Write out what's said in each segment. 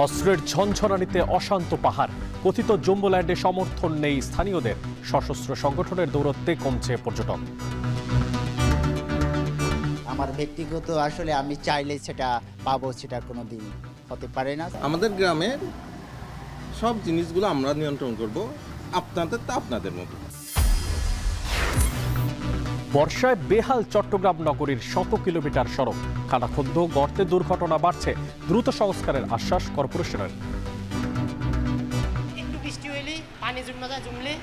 অস্ত্রের ঝনঝনানিতে অশান্ত পাহাড়, কথিত জম্বুল্যান্ডে সমর্থন নেই স্থানীয়দের, সশস্ত্র সংগঠনের দৌরত্বে কমছে পর্যটক। আমার ব্যক্তিগত আসলে আমি চাইলে সেটা পাবো, সেটা কোনো দিন হতে পারে না। আমাদের গ্রামের সব জিনিসগুলো আমরা নিয়ন্ত্রণ করব, আপনাদের তা আপনাদের মতো। বর্ষায় বেহাল চট্টগ্রাম নগরীর 100 কিলোমিটার সড়ক, খানাখন্দ গর্তে দুর্ঘটনা বাড়ছে, দ্রুত সংস্কারের আশ্বাস কর্পোরেশনের। একটু বৃষ্টি হইলে পানি জমলে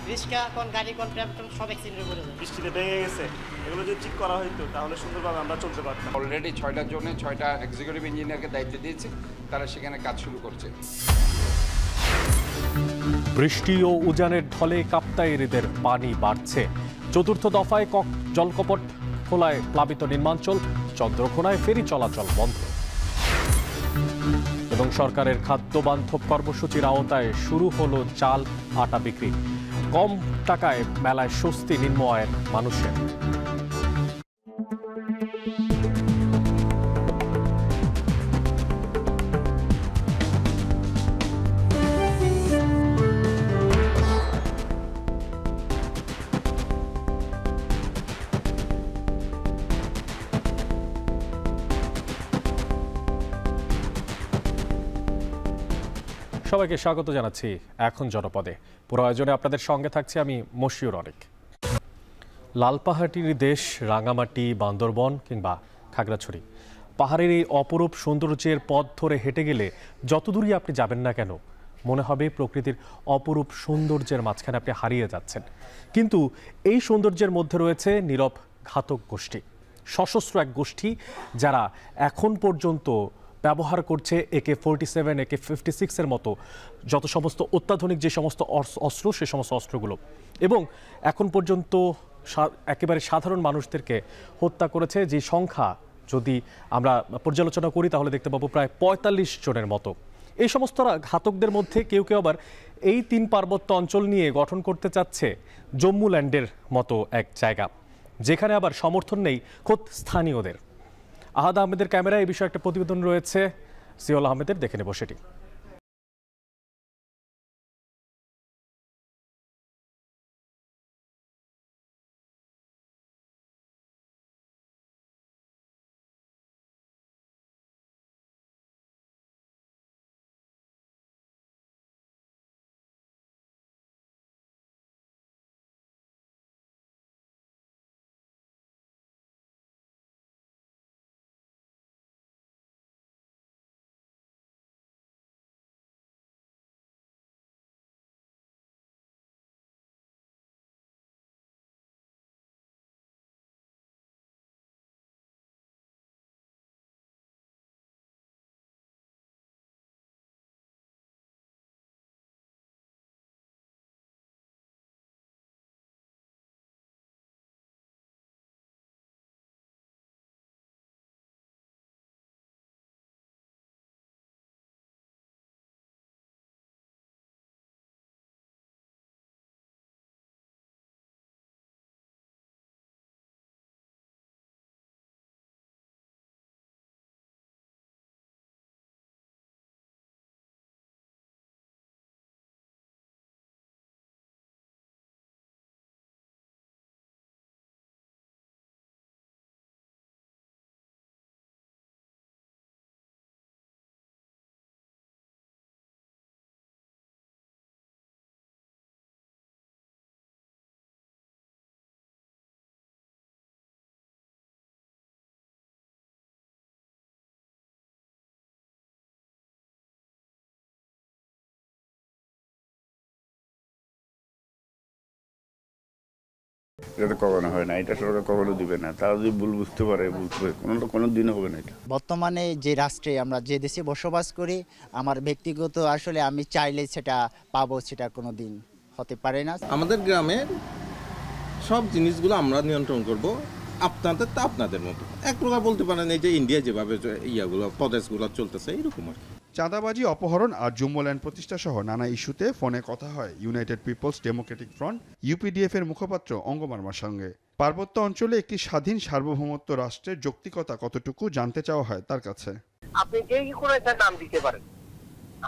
রিক্সা কোন গাড়ি কোন ট্রাম সব অ্যাক্সিডেন্টে পড়ে যায়। বৃষ্টিতে ভেঙে গেছে, এগুলো যদি ঠিক করা হইতো তাহলে সুন্দরভাবে আমরা চলতে পারতাম। অলরেডি 6টা জোনে 6টা এক্সিকিউটিভ ইঞ্জিনিয়ারকে দায়িত্ব দিয়েছি, তারা সেখানে কাজ শুরু করছে। বৃষ্টি ও উজানের ঢলে কাপ্তাইয়ের পানি বাড়ছে, চতুর্থ দফায় জলকপট খোলায় প্লাবিত নির্মাঞ্চল, চন্দ্রকোনায় ফেরি চলাচল বন্ধ। এবং সরকারের খাদ্য বান্ধব কর্মসূচির আওতায় শুরু হলো চাল আটা বিক্রি, কম টাকায় মেলায় স্বস্তি নিম্ন আয়ের মানুষের। সবাইকে স্বাগত জানাচ্ছি এখন জনপদে। পুরো আয়োজনে আপনাদের সঙ্গে থাকছি আমি মশিউর অনেক। লালপাহাড়ির দেশ, রাঙামাটি, বান্দরবন কিংবা খাগড়াছড়ি, পাহাড়ের এই অপরূপ সৌন্দর্যের পথ ধরে হেঁটে গেলে যত দূরই আপনি যাবেন না কেন, মনে হবে প্রকৃতির অপরূপ সৌন্দর্যের মাঝখানে আপনি হারিয়ে যাচ্ছেন। কিন্তু এই সৌন্দর্যের মধ্যে রয়েছে নীরব ঘাতক গোষ্ঠী, সশস্ত্র এক গোষ্ঠী যারা এখন পর্যন্ত ব্যবহার করছে AK-47, AK-56 মতো যত সমস্ত অত্যাধুনিক যে সমস্ত অস্ত্র, সে সমস্ত অস্ত্রগুলো, এবং এখন পর্যন্ত একেবারে সাধারণ মানুষদেরকে হত্যা করেছে। যে সংখ্যা যদি আমরা পর্যালোচনা করি তাহলে দেখতে পাবো প্রায় 45 জনের মতো। এই সমস্ত ঘাতকদের মধ্যে কেউ কেউ আবার এই 3 পার্বত্য অঞ্চল নিয়ে গঠন করতে চাচ্ছে জম্মুল্যান্ডের মতো এক জায়গা, যেখানে আবার সমর্থন নেই খোদ স্থানীয়দের। আহাদ আহমেদের ক্যামেরায় এই বিষয়ে একটা প্রতিবেদন রয়েছে, সিওল আহমেদের, দেখে নেব সেটি। এটা তো কখনো হয় না, এটা সরকার কখনো দিবে না। তারা যদি ভুল বুঝতে পারে, বুঝবে, কোনো দিনও হবে না এটা। বর্তমানে যে রাষ্ট্রে আমরা যে দেশে বসবাস করি, আমার ব্যক্তিগত আসলে আমি চাইলে সেটা পাবো, সেটা কোনো দিন হতে পারে না। আমাদের গ্রামের সব জিনিসগুলো আমরা নিয়ন্ত্রণ করব, আপনাদের তা আপনাদের মতো। এক প্রকার বলতে পারেন এই যে ইন্ডিয়া যেভাবে প্রদেশগুলো চলতেছে এরকম আর কি। চাঁদাবাজি, অপহরণ আর জম্মুল্যান্ড প্রতিষ্ঠা সহ নানা ইস্যুতে ফোনে কথা হয় United People's Democratic Front UPDF এর মুখপাত্র অঙ্গমার্মার সঙ্গে। পার্বত্য অঞ্চলে একটি স্বাধীন সার্বভৌমত্ব রাষ্ট্রের যৌক্তিকতা কতটুকু জানতে চাওয়া হয় তার কাছে। আপনি যে কোনো একটা নাম দিতে পারেন,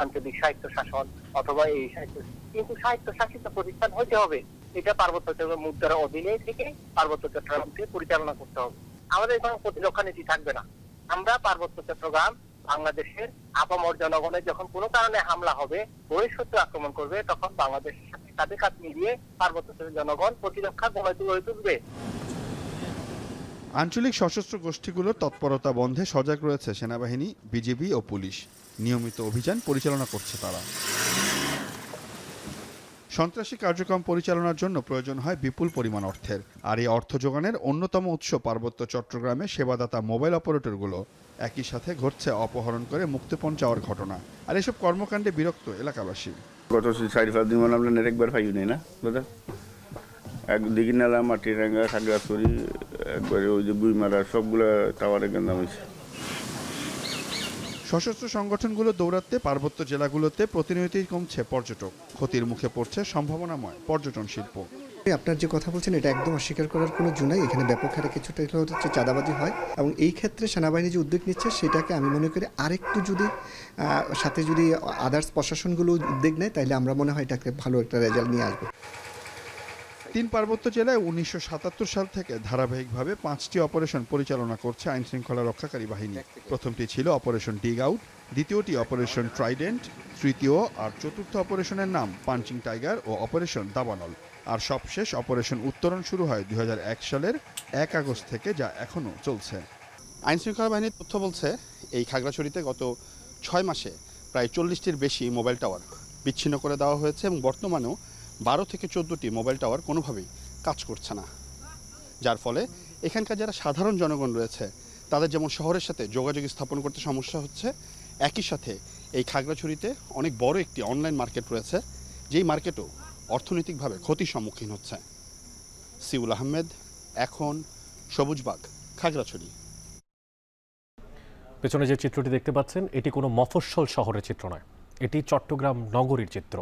আঞ্চলিক স্বায়ত্তশাসন অথবা এই কিন্তু স্বায়ত্তশাসিত প্রতিষ্ঠান হতে হবে। এটা পার্বত্য চট্টগ্রাম মুদ্রার অধীনে থেকে পার্বত্য চট্টগ্রামকে পরিচালনা করতে হবে। আমাদের কোনো প্রতিরক্ষা নীতি থাকবে না। আমরা পার্বত্য চট্টগ্রাম বাংলাদেশের আপামর জনগণের যখন কোনো কারণে হামলা হবে, বহিঃশত্রু আক্রমণ করবে, তখন বাংলাদেশের সাথে কাঁধে কাঁধ মিলিয়ে পার্বত্য জনগণ প্রতিরক্ষা গড়ে তুলবে। আঞ্চলিক সশস্ত্র গোষ্ঠীগুলোর তৎপরতা বন্ধে সজাগ রয়েছে সেনাবাহিনী, বিজিবি ও পুলিশ। নিয়মিত অভিযান পরিচালনা করছে তারা। সন্ত্রাসী কার্যক্রম পরিচালনার জন্য প্রয়োজন হয় বিপুল পরিমাণ অর্থের, আর এই অর্থ যোগানের অন্যতম উৎস পার্বত্য চট্টগ্রামে সেবাদাতা মোবাইল অপারেটরগুলো। একই সাথে ঘটছে অপহরণ করে মুক্তিপণ চাওয়ার ঘটনা, আর এসব কর্মকাণ্ডে বিরক্ত এলাকাবাসী। গত 4-5 দিন মানে আমরা একবার পাই নাই না দাদা, একদিকে নালা মাটিরাঙ্গা খাগড়াছড়ি একবারে ওই যে বুইমারা সবগুলো টাওয়ারে গেন্দাম হয়েছে। সশস্ত্র সংগঠনগুলো দৌড়াতে পার্বত্য জেলাগুলোতে প্রতিনিয়তই কমছে পর্যটক, ক্ষতির মুখে পড়ছে সম্ভাবনাময় পর্যটন শিল্প। আপনার যে কথা বলছেন এটা একদম অস্বীকার করার কোনো জো নাই। এখানে ব্যাপক হারে কিছুটা হচ্ছে চাঁদাবাজি হয়, এবং এই ক্ষেত্রে সেনাবাহিনী যে উদ্যোগ নিচ্ছে সেটাকে আমি মনে করি আরেকটু যদি সাথে যদি আদার্স প্রশাসনগুলো উদ্যোগ নেয়, তাহলে আমরা মনে হয় এটাকে ভালো একটা রেজাল্ট নিয়ে আসবো। 3 পার্বত্য জেলায় 1977 সাল থেকে ধারাবাহিকভাবে 5টি অপারেশন পরিচালনা করছে আইনশৃঙ্খলা রক্ষাকারী বাহিনী। প্রথমটি ছিল অপারেশন ডিগ আউট, দ্বিতীয়টি অপারেশন ট্রাইডেন্ট, তৃতীয় আর চতুর্থ অপারেশনের নাম পাঞ্চিং টাইগার ও অপারেশন দাবানল। আর সবশেষ অপারেশন উত্তরণ শুরু হয় 2001 সালের 1 আগস্ট থেকে, যা এখনও চলছে। আইনশৃঙ্খলা বাহিনীর তথ্য বলছে এই খাগড়াছড়িতে গত 6 মাসে প্রায় 40টির বেশি মোবাইল টাওয়ার বিচ্ছিন্ন করে দেওয়া হয়েছে, এবং বর্তমানেও 12 থেকে 14টি মোবাইল টাওয়ার কোনোভাবেই কাজ করছে না। যার ফলে এখানকার যারা সাধারণ জনগণ রয়েছে তাদের যেমন শহরের সাথে যোগাযোগ স্থাপন করতে সমস্যা হচ্ছে, একই সাথে এই খাগড়াছড়িতে অনেক বড় একটি অনলাইন মার্কেট রয়েছে, যেই মার্কেটও অর্থনৈতিকভাবে ক্ষতির সম্মুখীন হচ্ছে। সিউল আহমেদ, এখন, সবুজবাগ, খাগড়াছড়ি। পেছনে যে চিত্রটি দেখতে পাচ্ছেন এটি কোনো মফস্বল শহরের চিত্র নয়, এটি চট্টগ্রাম নগরীর চিত্র।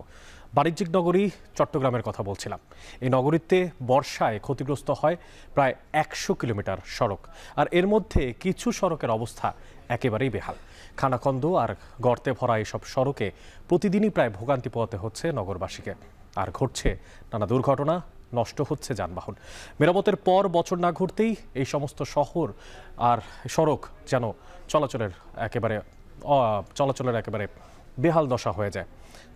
বাণিজ্যিক নগরী চট্টগ্রামের কথা বলছিলাম। এই নগরীতে বর্ষায় ক্ষতিগ্রস্ত হয় প্রায় 100 কিলোমিটার সড়ক, আর এর মধ্যে কিছু সড়কের অবস্থা একেবারেই বেহাল। খানাখন্দ আর গর্তে ভরা এসব সড়কে প্রতিদিনই প্রায় ভোগান্তি পোহাতে হচ্ছে নগরবাসীকে, আর ঘটছে নানা দুর্ঘটনা, নষ্ট হচ্ছে যানবাহন। মেরামতের পর বছর না ঘুরতেই এই সমস্ত শহর আর সড়ক যেন চলাচলের একেবারে বেহাল দশা হয়ে যায়।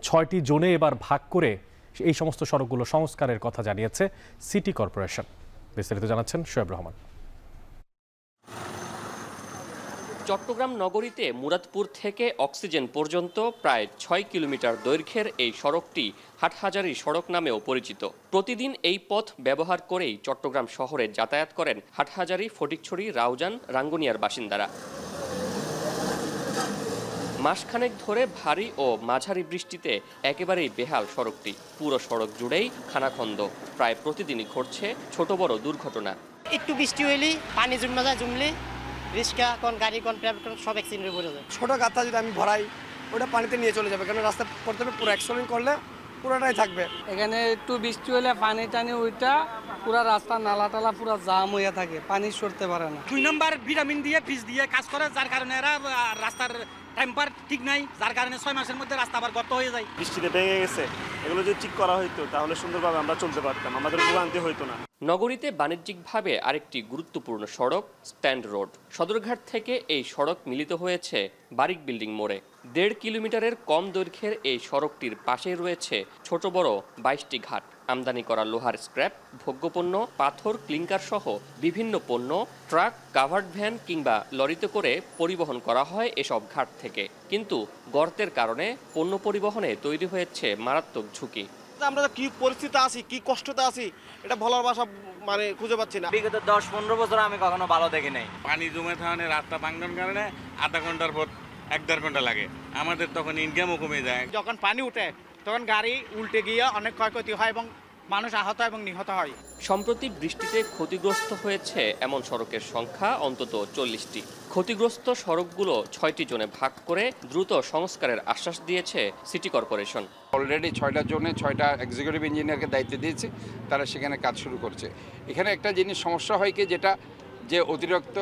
6টি জোনে এবার ভাগ করে এই সমস্ত সড়কগুলো সংস্কারের কথা জানিয়েছে সিটি কর্পোরেশন। বিস্তারিত জানাচ্ছেন শোয়েব রহমান। চট্টগ্রাম নগরীতে মুরাদপুর থেকে অক্সিজেন পর্যন্ত প্রায় 6 কিলোমিটার দৈর্ঘ্যের এই সড়কটি হাটহাজারী সড়ক নামেও পরিচিত। প্রতিদিন এই পথ ব্যবহার করেই চট্টগ্রাম শহরে যাতায়াত করেন হাটহাজারী, ফটিকছড়ি, রাউজান, রাঙ্গুনিয়ার বাসিন্দারা। মাসখানেক ধরে ভারী ও মাঝারি বৃষ্টিতে একেবারেই বেহাল সড়কটি। পুরো সড়ক জুড়েই খানাখন্দ, প্রায় প্রতিদিনই ঘটছে ছোট বড় দুর্ঘটনা। একটু বৃষ্টি হইলেই পানি জমলে রিক্সা কোন গাড়ি কোন প্রাইভেট সব অ্যাক্সিডেন্টে পড়ে যায়। ছোট গাথা যদি আমি ভরাই ওটা পানিতে নিয়ে চলে যাবে, কারণ রাস্তা করতে হবে পুরো অ্যাক্সিডেন্ট করলে পুরোটাই থাকবে। এখানে একটু বৃষ্টি হলে পানি টানি ওইটা পুরো রাস্তা নালা টালা পুরো জাম হয়ে থাকে, পানি সরতে পারে না। 2 নম্বর ভিটামিন দিয়ে পিচ দিয়ে কাজ করে, যার কারণে এরা রাস্তার টেম্পার ঠিক নাই, যার কারণে 6 মাসের মধ্যে রাস্তা আবার গর্ত হয়ে যায়। বৃষ্টিতে ভেঙে গেছে, এগুলো যদি ঠিক করা হইতো তাহলে সুন্দরভাবে আমরা চলতে পারতাম, আমাদের ভোগান্তি হইতো না। নগরীতে বাণিজ্যিকভাবে আরেকটি গুরুত্বপূর্ণ সড়ক স্ট্যান্ড রোড। সদরঘাট থেকে এই সড়ক মিলিত হয়েছে বারিক বিল্ডিং মোড়ে। 1.5 কিলোমিটারের কম দৈর্ঘ্যের এই সড়কটির পাশেই রয়েছে ছোট বড় 22টি ঘাট। আমদানি করা লোহার স্ক্র্যাপ, ভোগ্যপণ্য, পাথর, ক্লিংকার সহ বিভিন্ন পণ্য ট্রাক, কাভার্ড ভ্যান কিংবা লরিতে করে পরিবহন করা হয় এসব ঘাট থেকে। কিন্তু গর্তের কারণে পণ্য পরিবহনে তৈরি হয়েছে মারাত্মক ঝুঁকি। আমরা কি পরিস্থিতি আছি, কি কষ্টতে আছি, এটা বলার ভাষা মানে খুঁজে পাচ্ছি না। বিগত 10-15 বছর আমি কখনো ভালো দেখি নাই। পানি জমে থাকানে রাস্তা ভাঙার কারণে আধা ঘন্টার পর 1-1.5 ঘন্টা লাগে, আমাদের তখন ইনকামও কমে যায়। যখন পানি উঠে তখন গাড়ি উল্টে গিয়ে অনেক ক্ষয়ক্ষতি হয় এবং মানুষ আহত এবং নিহত হয়। সম্প্রতি বৃষ্টিতে ক্ষতিগ্রস্ত হয়েছে এমন সড়কের সংখ্যা অন্তত 40টি। ক্ষতিগ্রস্ত সড়কগুলো 6টি জোনে ভাগ করে দ্রুত সংস্কারের আশ্বাস দিয়েছে সিটি কর্পোরেশন। অলরেডি 6টা জোনে 6টা এক্সিকিউটিভ ইঞ্জিনিয়ারকে দায়িত্ব দিয়েছি, তারা সেখানে কাজ শুরু করছে। এখানে একটা জিনিস সমস্যা হয় কি, যে অতিরিক্ত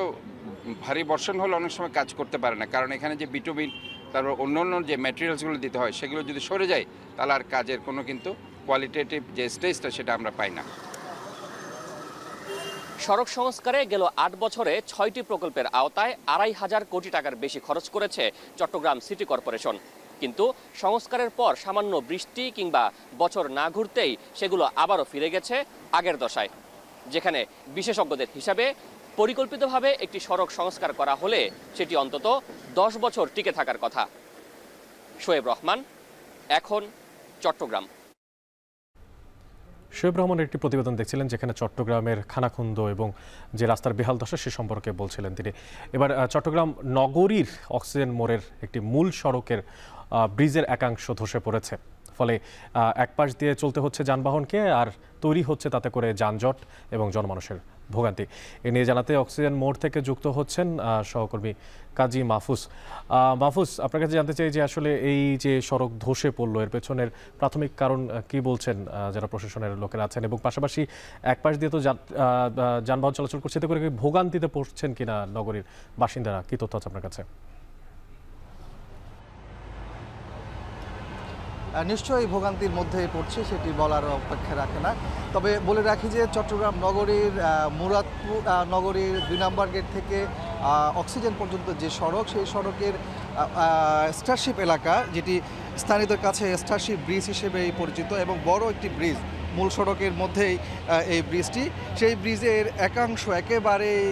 ভারী বর্ষণ হলে অনেক সময় কাজ করতে পারে না, কারণ এখানে যে বিটুমিন তারপর অন্য অন্য যে ম্যাটেরিয়ালসগুলো দিতে হয় সেগুলো যদি সরে যায় তাহলে আর কাজের কোনো কিন্তু কোয়ালিটেটিভ যে স্টেজটা সেটা আমরা পাই না। সড়ক সংস্কারে গেল ৮ বছরে ৬টি প্রকল্পের আওতায় ২৫০০ কোটি টাকার বেশি খরচ করেছে চট্টগ্রাম সিটি কর্পোরেশন। কিন্তু সংস্কারের পর সামান্য বৃষ্টি কিংবা বছর না ঘুরতেই সেগুলো আবারও ফিরে গেছে আগের দশায়, যেখানে বিশেষজ্ঞদের হিসাবে পরিকল্পিতভাবে একটি সড়ক সংস্কার করা হলে সেটি অন্তত ১০ বছর টিকে থাকার কথা। শোয়েব রহমান, এখন, চট্টগ্রাম। শোয়েব রহমানের একটি প্রতিবেদন দেখছিলেন যেখানে চট্টগ্রামের খানাখন্দ এবং যে রাস্তার বেহাল দশা সে সম্পর্কে বলছিলেন তিনি। এবার চট্টগ্রাম নগরীর অক্সিজেন মোড়ের একটি মূল সড়কের ব্রিজের একাংশ ধসে পড়েছে, ফলে এক পাশ দিয়ে চলতে হচ্ছে যানবাহনকে, আর তৈরি হচ্ছে তাতে করে যানজট এবং জনমানুষের ভোগান্তি। এ নিয়ে জানাতে অক্সিজেন মোড় থেকে যুক্ত হচ্ছেন সহকর্মী কাজী মাহফুজ। মাহফুজ, আপনার কাছে জানতে চাই যে আসলে এই যে সড়ক ধসে পড়লো এর পেছনের প্রাথমিক কারণ কি বলছেন যারা প্রশাসনের লোকেরা আছেন, এবং পাশাপাশি এক পাশ দিয়ে তো যানবাহন চলাচল করছে, এতে করে কি ভোগান্তিতে পড়ছেন কিনা নগরীর বাসিন্দারা, কি তথ্য আছে আপনার কাছে? নিশ্চয়ই ভোগান্তির মধ্যে পড়ছে, সেটি বলার অপেক্ষা রাখে না। তবে বলে রাখি যে চট্টগ্রাম নগরীর মুরাদপুর নগরীর ২ নম্বর গেট থেকে অক্সিজেন পর্যন্ত যে সড়ক, সেই সড়কের স্টারশিপ এলাকা, যেটি স্থানীয়দের কাছে স্টারশিপ ব্রিজ হিসেবেই পরিচিত এবং বড় একটি ব্রিজ, মূল সড়কের মধ্যেই এই ব্রিজটি, সেই ব্রিজের একাংশ একেবারেই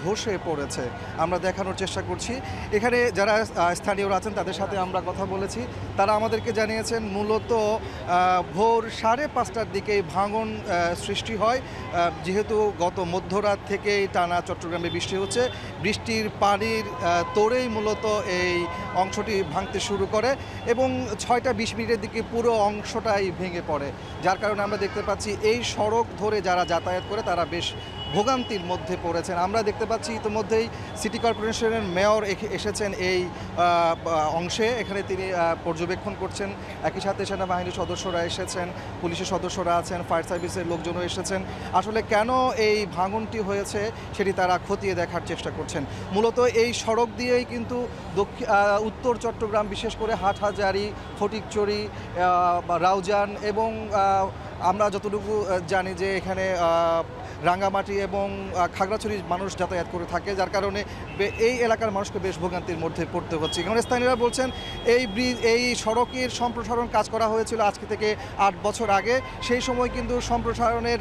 ধসে পড়েছে। আমরা দেখানোর চেষ্টা করছি। এখানে যারা স্থানীয়রা আছেন তাদের সাথে আমরা কথা বলেছি, তারা আমাদেরকে জানিয়েছেন মূলত ভোর 5:30টার দিকে ভাঙন সৃষ্টি হয়, যেহেতু গত মধ্যরাত থেকেই টানা চট্টগ্রামে বৃষ্টি হচ্ছে। বৃষ্টির পানির তোড়েই মূলত এই অংশটি ভাঙতে শুরু করে এবং 6:20 দিকে পুরো অংশটাই ভেঙে পড়ে, যার কারণে আমরা দেখতে পাচ্ছি এই সড়ক ধরে যারা যাতায়াত করে তারা বেশ ভোগান্তির মধ্যে পড়েছেন। আমরা দেখতে পাচ্ছি ইতিমধ্যেই সিটি কর্পোরেশনের মেয়র এসেছেন এই অংশে, এখানে তিনি পর্যবেক্ষণ করছেন। একই সাথে সেনাবাহিনীর সদস্যরা এসেছেন, পুলিশের সদস্যরা আছেন, ফায়ার সার্ভিসের লোকজনও এসেছেন। আসলে কেন এই ভাঙনটি হয়েছে সেটি তারা খতিয়ে দেখার চেষ্টা করছেন। মূলত এই সড়ক দিয়েই কিন্তু উত্তর চট্টগ্রাম, বিশেষ করে হাটহাজারী, ফটিকছড়ি, রাউজান এবং আমরা যতটুকু জানি যে এখানে রাঙ্গামাটি এবং খাগড়াছড়ির মানুষ যাতায়াত করে থাকে, যার কারণে এই এলাকার মানুষকে বেশ ভোগান্তির মধ্যে পড়তে হচ্ছে। এখানে স্থানীয়রা বলছেন এই সড়কের সম্প্রসারণ কাজ করা হয়েছিল আজকে থেকে ৮ বছর আগে। সেই সময় কিন্তু সম্প্রসারণের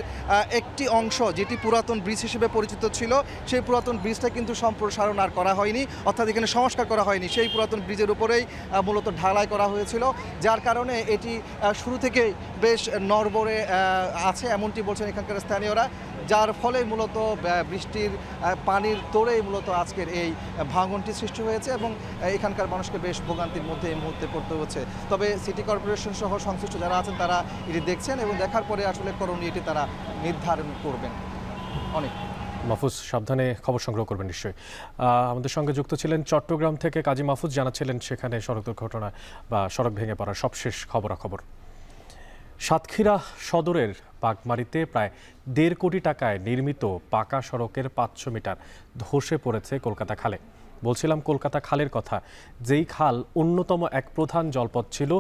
একটি অংশ, যেটি পুরাতন ব্রিজ হিসেবে পরিচিত ছিল, সেই পুরাতন ব্রিজটা কিন্তু সম্প্রসারণ আর করা হয়নি, অর্থাৎ এখানে সংস্কার করা হয়নি। সেই পুরাতন ব্রিজের উপরেই মূলত ঢালাই করা হয়েছিল, যার কারণে এটি শুরু থেকেই বেশ নড়বড়ে আছে, এমনটি বলছেন এখানকার স্থানীয়রা, যার ফলে মূলত বৃষ্টির পানির তোড়েই মূলত আজকের এই ভাঙনটি সৃষ্টি হয়েছে এবং এখানকার মানুষকে বেশ ভোগান্তির মধ্যে এই মুহূর্তে পড়তে হচ্ছে। তবে সিটি কর্পোরেশন সহ সংশ্লিষ্ট যারা আছেন তারা এটি দেখছেন এবং দেখার পরে আসলে করণীয় এটি তারা নির্ধারণ করবেন। অনেক মাহফুজ, সাবধানে খবর সংগ্রহ করবেন নিশ্চয়ই। আমাদের সঙ্গে যুক্ত ছিলেন চট্টগ্রাম থেকে কাজী মাহফুজ, জানাচ্ছিলেন সেখানে সড়ক দুর্ঘটনা বা সড়ক ভেঙে পড়ার সবশেষ খবরাখবর। সাতক্ষীরা সদরের বাগমারিতে প্রায় ১.৫ কোটি টাকায় নির্মিত পাকা সড়কের ৫০০ মিটার ধসে পড়েছে কলকাতা খালে। বলছিলাম কলকাতা খালের কথা, যেই খাল অন্যতম এক প্রধান জলপথ ছিল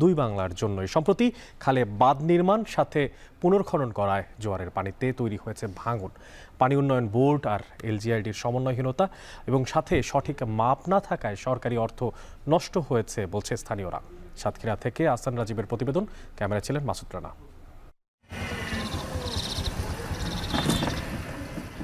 দুই বাংলার জন্যই। সম্প্রতি খালে বাঁধ নির্মাণ সাথে পুনর্খনন করায় জোয়ারের পানিতে তৈরি হয়েছে ভাঙন। পানি উন্নয়ন বোর্ড আর এলজিআইডির সমন্বয়হীনতা এবং সাথে সঠিক মাপ না থাকায় সরকারি অর্থ নষ্ট হয়েছে বলছে স্থানীয়রা। সাতক্ষীরা থেকে আহসান রাজীবের প্রতিবেদন, ক্যামেরা ছিলেন মাসুদ রানা।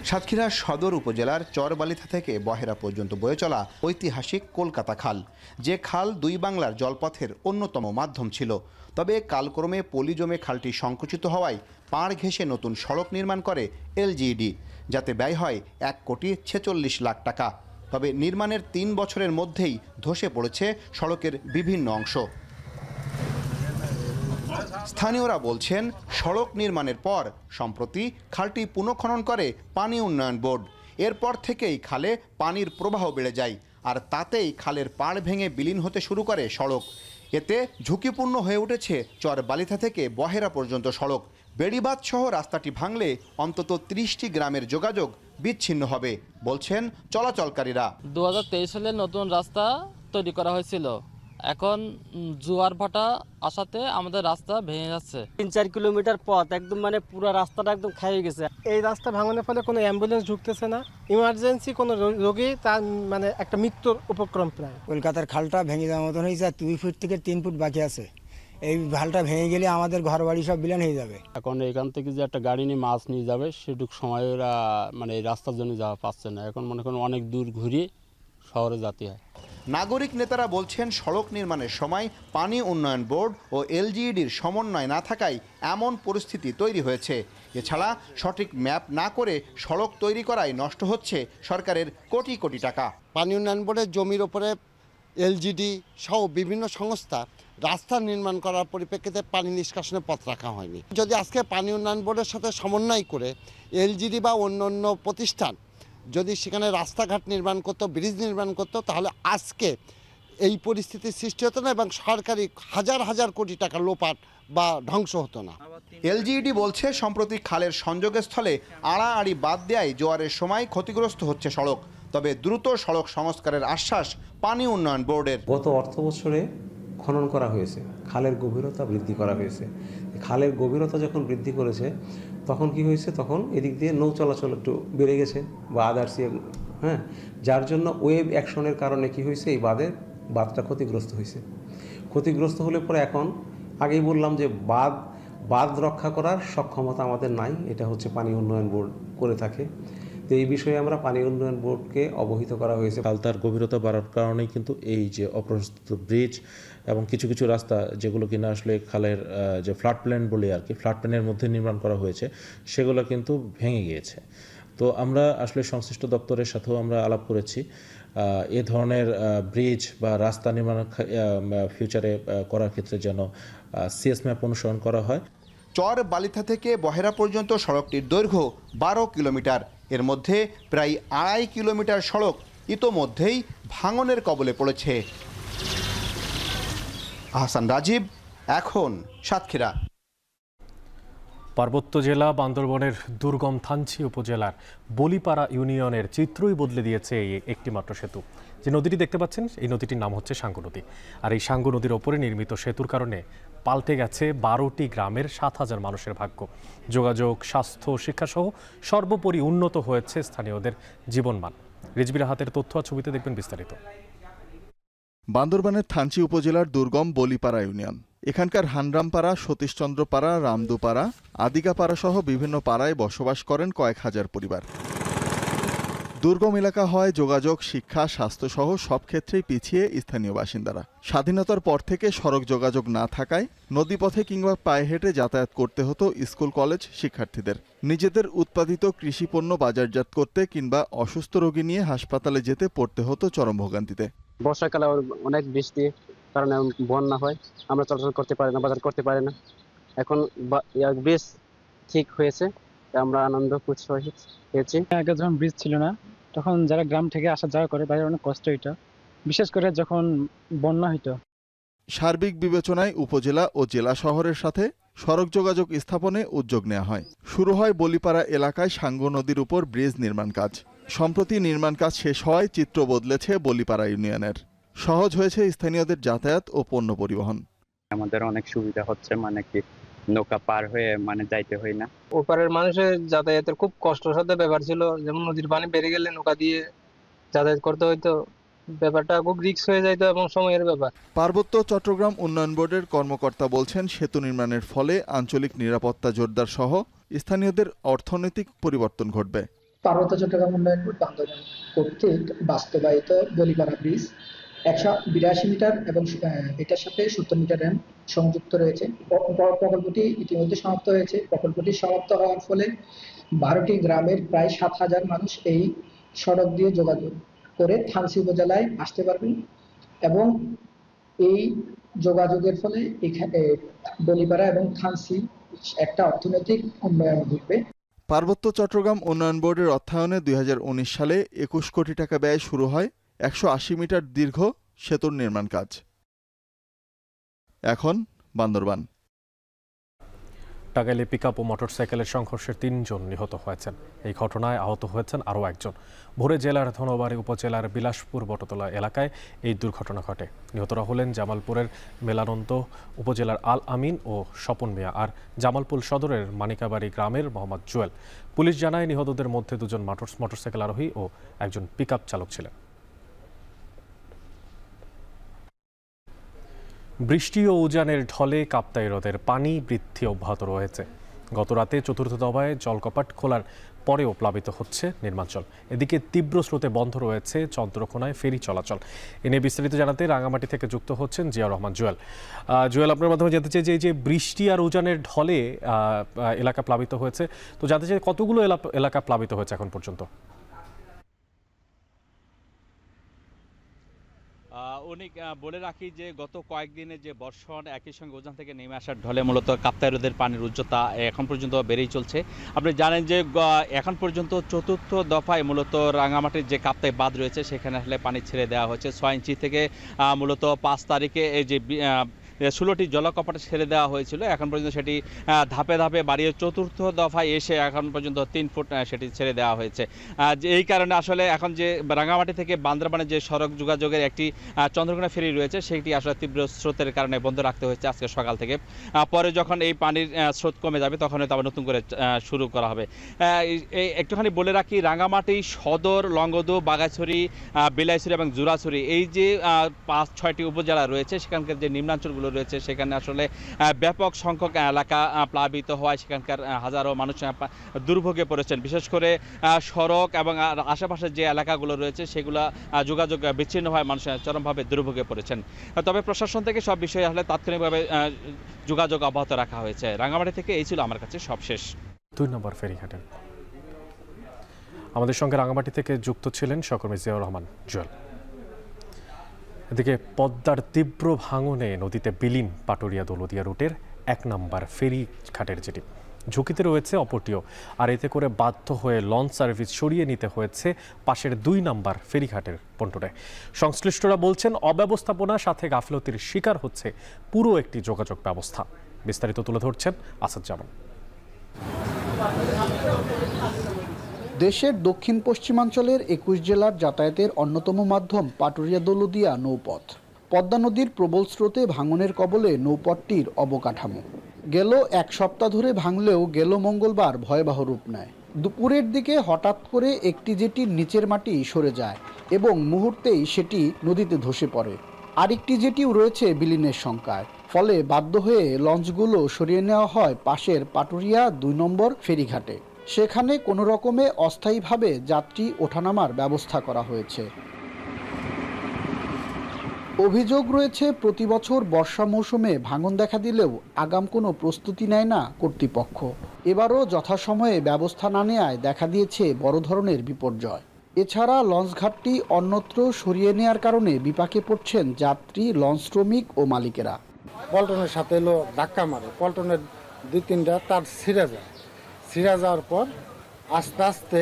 সাতক্ষীরা সদর উপজেলার চরবালিথা থেকে বহেরা পর্যন্ত বয়ে চলা ঐতিহাসিক কলকাতা খাল, যে খাল দুই বাংলার জলপথের অন্যতম মাধ্যম ছিল। তবে কালক্রমে পলি জমে খালটি সংকুচিত হওয়ায় পাড় ঘেঁষে নতুন সড়ক নির্মাণ করে এলজিইডি, যাতে ব্যয় হয় ১,৪৬,০০,০০০ টাকা। তবে নির্মাণের ৩ বছরের মধ্যেই ধসে পড়েছে সড়কের বিভিন্ন অংশ। স্থানীয়রা বলছেন, সড়ক নির্মাণের পর সম্প্রতি খালটি পুনঃখনন করে পানি উন্নয়ন বোর্ড। এরপর থেকেই খালে পানির প্রবাহ বেড়ে যায়, আর তাতেই খালের পাড় ভেঙে বিলীন হতে শুরু করে সড়ক। এতে ঝুঁকিপূর্ণ হয়ে উঠেছে চরবালিথা থেকে বহেরা পর্যন্ত সড়ক। বেড়িবাঁধ সহ রাস্তাটি ভাঙলে অন্তত ৩০টি গ্রামের যোগাযোগ বিচ্ছিন্ন হবে বলছেন চলাচলকারীরা। 2023 সালে নতুন রাস্তা তৈরি করা হয়েছিল, এখন জোয়ার ভাটা আসাতে আমাদের রাস্তা ভেঙে যাচ্ছে। 3-4 কিলোমিটার পথ একদম মানে পুরো রাস্তাটা একদম খেয়ে গেছে। এই রাস্তা ভাঙানোর ফলে কোনো অ্যাম্বুলেন্স ঢুকতেছে না, ইমার্জেন্সি কোনো রোগী তার মানে একটা মৃত্যুর উপক্রম প্রায়। কলকাতার খালটা ভেঙে যাওয়ার মতন হয়েছে, 2 ফুট থেকে 3 ফুট বাকি আছে। এই খালটা ভেঙে গেলে আমাদের ঘর বাড়ি সব বিলীন হয়ে যাবে। এখন এখান থেকে যে একটা গাড়ি নিয়ে মাছ নিয়ে যাবে সেটুকু সময় ওরা মানে এই রাস্তার জন্য যাওয়া পাচ্ছে না। এখন মনে করেন অনেক দূর ঘুরিয়ে শহরে যেতে হয়। নাগরিক নেতারা বলছেন সড়ক নির্মাণের সময় পানি উন্নয়ন বোর্ড ও এলজিইডির সমন্বয় না থাকায় এমন পরিস্থিতি তৈরি হয়েছে। এছাড়া সঠিক ম্যাপ না করে সড়ক তৈরি করায় নষ্ট হচ্ছে সরকারের কোটি কোটি টাকা। পানি উন্নয়ন বোর্ডের জমির ওপরে এলজিডি সহ বিভিন্ন সংস্থা রাস্তা নির্মাণ করার পরিপ্রেক্ষিতে পানি নিষ্কাশনের পথ রাখা হয়নি। যদি আজকে পানি উন্নয়ন বোর্ডের সাথে সমন্বয় করে এলজিডি বা অন্যান্য প্রতিষ্ঠান যদি সেখানে রাস্তাঘাট নির্মাণ করতো, ব্রিজ নির্মাণ করতো, তাহলে আজকে এই পরিস্থিতির সৃষ্টি হতো না এবং সরকারি হাজার হাজার কোটি টাকা লোপাট বা ধ্বংস হতো না। এলজিইডি বলছে সম্প্রতি খালের সংযোগস্থলে আড়াআড়ি বাদ দেওয়ায় জোয়ারের সময় ক্ষতিগ্রস্ত হচ্ছে সড়ক। তবে দ্রুত সড়ক সংস্কারের আশ্বাস পানি উন্নয়ন বোর্ডের। গত অর্থ বছরে খনন করা হয়েছে, খালের গভীরতা বৃদ্ধি করা হয়েছে। খালের গভীরতা যখন বৃদ্ধি করেছে তখন কি হয়েছে, তখন এদিক দিয়ে নৌ চলাচল একটু বেড়ে গেছে বা আদার্স, হ্যাঁ, যার জন্য ওয়েভ অ্যাকশনের কারণে কি হয়েছে, এই বাঁধটা ক্ষতিগ্রস্ত হয়েছে। ক্ষতিগ্রস্ত হলে পরে এখন আগেই বললাম যে বাঁধ রক্ষা করার সক্ষমতা আমাদের নাই, এটা হচ্ছে পানি উন্নয়ন বোর্ড করে থাকে। তো এই বিষয়ে আমরা পানি উন্নয়ন বোর্ডকে অবহিত করা হয়েছে। খালতার গভীরতা বাড়ার কারণেই কিন্তু এই যে অপ্রস্তুত ব্রিজ এবং কিছু কিছু রাস্তা যেগুলো কিনা আসলে খালের যে ফ্লাড প্ল্যান বলে আর কি, ফ্লাড প্ল্যানের মধ্যে নির্মাণ করা হয়েছে, সেগুলো কিন্তু ভেঙে গিয়েছে। তো আমরা আসলে সংশ্লিষ্ট দপ্তরের সাথেও আমরা আলাপ করেছি এ ধরনের ব্রিজ বা রাস্তা নির্মাণ ফিউচারে করার ক্ষেত্রে যেন সিএস ম্যাপ অনুসরণ করা হয়। চর বালিথা থেকে বহেরা পর্যন্ত সড়কটির দৈর্ঘ্য 12 কিলোমিটার। এর মধ্যে প্রায় 2.5 কিলোমিটার সড়ক ইতোমধ্যেই ভাঙনের কবলে পড়েছে। আহসান রাজীব, এখন সাতক্ষীরা। পার্বত্য জেলা বান্দরবনের দুর্গম থানচি উপজেলার বলিপাড়া ইউনিয়নের চিত্রই বদলে দিয়েছে এই একটি মাত্র সেতু। যে নদীটি দেখতে পাচ্ছেন, এই নদীটির নাম হচ্ছে সাঙ্গু নদী। আর এই সাঙ্গু নদীর ওপরে নির্মিত সেতুর কারণে পাল্টে গেছে 12টি গ্রামের 7,000 মানুষের ভাগ্য। যোগাযোগ, স্বাস্থ্য, শিক্ষাসহ সর্বোপরি উন্নত হয়েছে স্থানীয়দের জীবনমান। রিজবির হাতের তথ্য আর ছবিতে দেখবেন বিস্তারিত। বান্দরবানের থানচি উপজেলার দুর্গম বলিপাড়া ইউনিয়ন। এখানকার হানরামপাড়া, সতীশচন্দ্রপাড়া, রামদুপাড়া, আদিগাপাড়া সহ বিভিন্ন পাড়ায় বসবাস করেন কয়েক হাজার পরিবার। দুর্গম এলাকা হয় যোগাযোগ, শিক্ষা, স্বাস্থ্যসহ সব ক্ষেত্রেই পিছিয়ে স্থানীয় বাসিন্দারা। স্বাধীনতার পর থেকে সড়ক যোগাযোগ না থাকায় নদীপথে কিংবা পায়ে হেঁটে যাতায়াত করতে হতো স্কুল কলেজ শিক্ষার্থীদের। নিজেদের উৎপাদিত কৃষিপণ্য বাজারজাত করতে কিংবা অসুস্থ রোগী নিয়ে হাসপাতালে যেতে পড়তে হতো চরম ভোগান্তিতে। বর্ষাকালে অনেক বৃষ্টি কারণে বন্যা হয়, আমরা চলাচল করতে পারি না, বাজার করতে পারি না। এখন ব্রিজ ঠিক হয়েছে, আমরা আনন্দ উৎসাহ হয়েছি। আগে যখন ব্রিজ ছিল না তখন যারা গ্রাম থেকে আসা যাওয়া করে তাদের অনেক কষ্ট হইতো, বিশেষ করে যখন বন্যা হইতো। সার্বিক বিবেচনায় উপজেলা ও জেলা শহরের সাথে সড়ক যোগাযোগ স্থাপনে উদ্যোগ নেওয়া হয়। শুরু হয় বলিপাড়া এলাকায় সাঙ্গু নদীর উপর ব্রিজ নির্মাণ কাজ। সম্প্রতি নির্মাণ কাজ শেষ হওয়ায় চিত্র বদলেছে বলিপাড়া ইউনিয়নের। সহজ হয়েছে স্থানীয়দের যাতায়াত ও পণ্য পরিবহন। আমাদের অনেক সুবিধা হচ্ছে, মানে কি নৌকা পার হয়ে মানে যাইতে হয় না। ওপারের মানুষের যাতায়াতের খুব কষ্টের সাথে ব্যাপার ছিল, যেমন নদীর পানি বেড়ে গেলে নৌকা দিয়ে যাতায়াত করতে হইতো, ব্যাপারটা খুব রিস্ক হয়ে যাইতো এবং সময়ের ব্যাপার। পার্বত্য চট্টগ্রাম উন্নয়ন বোর্ডের কর্মকর্তা বলছেন, সেতু নির্মাণের ফলে আঞ্চলিক নিরাপত্তা জোরদার সহ স্থানীয়দের অর্থনৈতিক পরিবর্তন ঘটবে। পার্বত্য চট্টগ্রাম উন্নয়ন বোর্ড বান্দরবান কর্তৃক বাস্তবায়িত বলিপাড়া ব্রিজ 182 মিটার এবং এটার সাথে 70 মিটার র্যাম্প সংযুক্ত রয়েছে। প্রকল্পটি ইতিমধ্যে সমাপ্ত হয়েছে। প্রকল্পটি সমাপ্ত হওয়ার ফলে 12টি গ্রামের প্রায় 7,000 মানুষ এই সড়ক দিয়ে যোগাযোগ করে থানচি উপজেলায় আসতে পারবেন এবং এই যোগাযোগের ফলে এখানে বলিপাড়া এবং থানচি একটা অর্থনৈতিক উন্নয়ন ঘটবে। পার্বত্য চট্টগ্রাম উন্নয়ন বোর্ডের অর্থায়নে 2019 সালে 21 কোটি টাকা ব্যয়ে শুরু হয় 180 মিটার দীর্ঘ সেতুর নির্মাণ কাজ। এখন বান্দরবান। টাঙ্গাইলে পিকআপ ও মোটরসাইকেলের সংঘর্ষে ৩ জন নিহত হয়েছেন। এই ঘটনায় আহত হয়েছেন আরও একজন। ভোরে জেলার ধনবাড়ী উপজেলার বিলাসপুর বটতলা এলাকায় এই দুর্ঘটনা ঘটে। নিহতরা হলেন জামালপুরের মেলানন্দ উপজেলার আল আমিন ও স্বপন মিয়া, আর জামালপুর সদরের মানিকাবাড়ি গ্রামের মোহাম্মদ জুয়েল। পুলিশ জানায় নিহতদের মধ্যে 2জন মোটরসাইকেল আরোহী ও একজন পিকআপ চালক ছিলেন। বৃষ্টি ও উজানের ঢলে কাপ্তাই হ্রদের পানি বৃদ্ধি অব্যাহত রয়েছে। গতরাতে চতুর্থ দফায় জলকপাট খোলার পরেও প্লাবিত হচ্ছে নির্মাঞ্চল। এদিকে তীব্র স্রোতে বন্ধ রয়েছে চন্দ্রকোনায় ফেরি চলাচল। এ নিয়ে বিস্তারিত জানাতে রাঙামাটি থেকে যুক্ত হচ্ছেন জিয়া রহমান জুয়েল। জুয়েল, আপনার মাধ্যমে জানতে চাই যে এই যে বৃষ্টি আর উজানের ঢলে এলাকা প্লাবিত হয়েছে, তো জানতে চাই কতগুলো এলাকা প্লাবিত হয়েছে এখন পর্যন্ত? অনেক বলে রাখি যে গত কয়েকদিনে যে বর্ষণ একই সঙ্গে উজান থেকে নেমে আসার ঢলে মূলত কাপ্তাই হ্রদের পানির উচ্চতা এখন পর্যন্ত বেড়েই চলছে। আপনি জানেন যে এখন পর্যন্ত চতুর্থ দফায় মূলত রাঙামাটির যে কাপ্তাই বাঁধ রয়েছে সেখানে আসলে পানি ছেড়ে দেওয়া হয়েছে 6 ইঞ্চি থেকে মূলত 5 তারিখে এই যে 16টি জলকপাট ছেড়ে দেওয়া হয়েছিল। এখন পর্যন্ত সেটি ধাপে ধাপে বাড়িয়ে চতুর্থ দফায় এসে এখন পর্যন্ত 3 ফুট সেটি ছেড়ে দেওয়া হয়েছে। এই কারণে আসলে এখন যে রাঙামাটি থেকে বান্দরবানের যে সড়ক যোগাযোগের একটি চন্দ্রকোনা ফেরি রয়েছে সেটি আসলে তীব্র স্রোতের কারণে বন্ধ রাখতে হয়েছে আজকে সকাল থেকে। পরে যখন এই পানির স্রোত কমে যাবে তখন হয়তো আবার নতুন করে শুরু করা হবে। একটুখানি বলে রাখি, রাঙামাটি সদর, লংগদু, বাগাইছড়ি, বিলাইছড়ি এবং জুরাছড়ি এই যে 5-6টি উপজেলা রয়েছে সেখানকার যে নিম্নাঞ্চলগুলো রয়েছে সেখানে আসলে ব্যাপক সংখ্যক এলাকা প্লাবিত হওয়ায় সেখানকার হাজারো মানুষ দুর্ভোগে পড়েছেন। বিশেষ করে সড়ক এবং আশেপাশের যে এলাকাগুলো রয়েছে সেগুলো যোগাযোগ বিচ্ছিন্ন হওয়ায় মানুষ চরমভাবে দুর্ভোগে পড়েছেন। তবে প্রশাসন থেকে সব বিষয়ে আসলে তাৎক্ষণিকভাবে যোগাযোগ অব্যাহত রাখা হয়েছে। রাঙামাটি থেকে এই ছিল আমার কাছে সবশেষ। 2 নম্বর ফেরিঘাটে আমাদের সঙ্গে রাঙামাটি থেকে যুক্ত ছিলেন সহকর্মী জিয়া রহমান জুয়েল। এদিকে পদ্মার তীব্র ভাঙনে নদীতে বিলীন পাটুরিয়া দৌলতদিয়া রুটের 1 নম্বর ফেরি ঘাটের যেটি, ঝুঁকিতে রয়েছে অপরটিও। আর এতে করে বাধ্য হয়ে লঞ্চ সার্ভিস সরিয়ে নিতে হয়েছে পাশের 2 নম্বর ফেরিঘাটের পন্টনে। সংশ্লিষ্টরা বলছেন অব্যবস্থাপনার সাথে গাফিলতির শিকার হচ্ছে পুরো একটি যোগাযোগ ব্যবস্থা। বিস্তারিত তুলে ধরছেন আসাদ জামান। দেশের দক্ষিণ পশ্চিমাঞ্চলের 21 জেলার যাতায়াতের অন্যতম মাধ্যম পাটুরিয়া দৌলতদিয়া নৌপথ। পদ্মা নদীর প্রবল স্রোতে ভাঙনের কবলে নৌপথটির অবকাঠামো গেল 1 সপ্তাহ ধরে ভাঙলেও গেল মঙ্গলবার ভয়াবহ রূপ নেয়। দুপুরের দিকে হঠাৎ করে একটি জেটির নিচের মাটি সরে যায় এবং মুহূর্তেই সেটি নদীতে ধসে পড়ে। আরেকটি জেটিও রয়েছে বিলীনের শঙ্কায়। ফলে বাধ্য হয়ে লঞ্চগুলো সরিয়ে নেওয়া হয় পাশের পাটুরিয়া 2 নম্বর ফেরিঘাটে। সেখানে কোনো রকমে অস্থায়ীভাবে যাত্রী ওঠানামার ব্যবস্থা করা হয়েছে। অভিযোগ রয়েছে প্রতি বছর বর্ষা মৌসুমে ভাঙন দেখা দিলেও আগাম কোনো প্রস্তুতি নেয় না কর্তৃপক্ষ। এবারও যথাসময়ে ব্যবস্থা না নেওয়ায় দেখা দিয়েছে বড় ধরনের বিপর্যয়। এছাড়া লঞ্চঘাটটি অন্যত্র সরিয়ে নেওয়ার কারণে বিপাকে পড়ছেন যাত্রী, লঞ্চ শ্রমিক ও মালিকেরা। পল্টনের সাথে এলো ধাক্কা মারে, পল্টনের 2-3টা তার ছিঁড়ে যায়। ছিঁড়ে যাওয়ার পর আস্তে আস্তে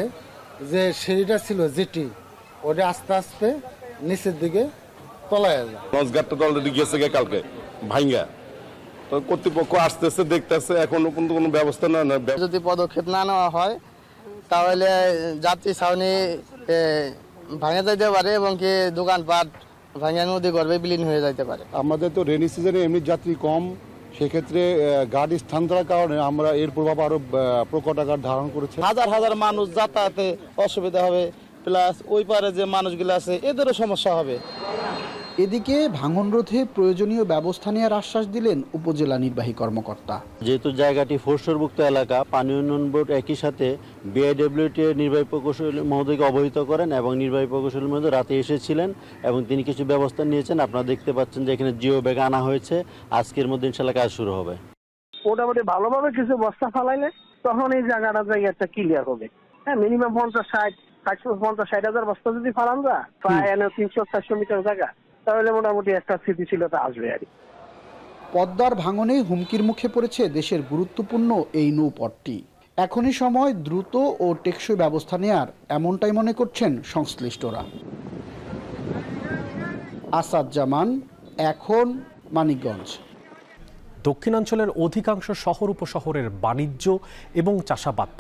যে সিঁড়িটা ছিল জেটি ওটা আস্তে আস্তে নিচের দিকে তলায় যায়। লঞ্চঘাটটা তো অলরেডি গেছে কালকে ভাঙ্গা, তো কর্তৃপক্ষ আসতেছে, দেখতেছে, এখনো পর্যন্ত কোনো ব্যবস্থা না। যদি পদক্ষেপ না নেওয়া হয় তাহলে যাত্রী ছাউনি ভাঙে যেতে পারে এবং কি দোকানপাট ভাঙা নদী গর্ভে বিলীন হয়ে যেতে পারে। আমাদের তো রেনি সিজনে এমনি যাত্রী কম, সেক্ষেত্রে গাড়ি স্থানান্তরের কারণে আমরা এর প্রভাব আরো প্রকট আকার ধারণ করেছে। হাজার হাজার মানুষ যাতায়াতে অসুবিধা হবে, প্লাস ওই পারে যে মানুষগুলো আছে এদেরও সমস্যা হবে। এদিকে ভাঙন রোধে প্রয়োজনীয় ব্যবস্থা নেওয়ার আশ্বাস দিলেন উপজেলা নির্বাহী কর্মকর্তা। যেহেতু জায়গাটি ফোরশোরভুক্ত এলাকা, পানি উন্নয়ন বোর্ড একই সাথে বিআইডব্লিউটি এর নির্বাহী প্রকৌশলী মহোদয়কে অবহিত করেন এবং নির্বাহী প্রকৌশলী মহোদয় রাতে এসেছিলেন এবং তিনি কিছু ব্যবস্থা নিয়েছেন। আপনারা দেখতে পাচ্ছেন যে এখানে জিও ব্যাগ আনা হয়েছে, আজকের মধ্যে ইনশাআল্লাহ কাজ শুরু হবে। মোটামুটি ভালোভাবে কিছু বস্তা ফালাইলে তখন এই জায়গাটা ক্লিয়ার হবে। হ্যাঁ, মিনিমাম 50-60 হাজার বস্তা যদি ফালান যায় প্রায় 300-400 মিটার জায়গা, তাহলে মোটামুটি একটা স্থিতিশীলতা আসবে আর কি। পদ্মার ভাঙনে হুমকির মুখে পড়েছে দেশের গুরুত্বপূর্ণ এই নৌপথটি। এখনই সময় দ্রুত ও টেকসই ব্যবস্থা নেয়ার, এমনটাই মনে করছেন সংশ্লিষ্টরা। আসাদ জামান, এখন, মানিকগঞ্জ। দক্ষিণাঞ্চলের অধিকাংশ শহর উপশহরের বাণিজ্য এবং চাষাবাদ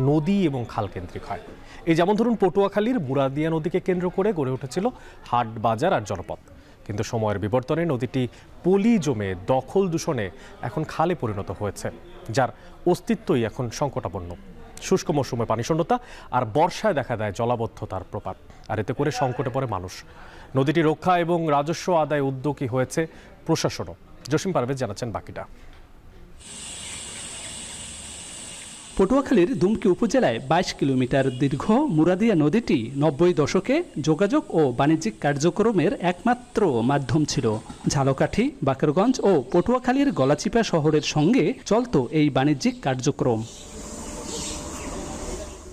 নদী এবং খাল কেন্দ্রিক হয়। এই যেমন ধরুন পটুয়াখালীর মুরাদিয়া নদীকে কেন্দ্র করে গড়ে উঠেছিল হাট, বাজার আর জনপদ। কিন্তু সময়ের বিবর্তনে নদীটি পলি জমে দখল দূষণে এখন খালে পরিণত হয়েছে, যার অস্তিত্বই এখন সংকটাপন্ন। শুষ্ক মৌসুমে পানিশূন্যতা আর বর্ষায় দেখা দেয় জলাবদ্ধতার প্রপাত, আর এতে করে সংকটে পড়ে মানুষ। নদীটি রক্ষা এবং রাজস্ব আদায় উদ্যোগী হয়েছে প্রশাসনও। জসিম পারভেজ জানাচ্ছেন বাকিটা। পটুয়াখালীর দুমকি উপজেলায় 22 কিলোমিটার দীর্ঘ মুরাদিয়া নদীটি 90 দশকে যোগাযোগ ও বাণিজ্যিক কার্যক্রমের একমাত্র মাধ্যম ছিল। ঝালকাঠি, বাকেরগঞ্জ ও পটুয়াখালীর গলাচিপা শহরের সঙ্গে চলত এই বাণিজ্যিক কার্যক্রম।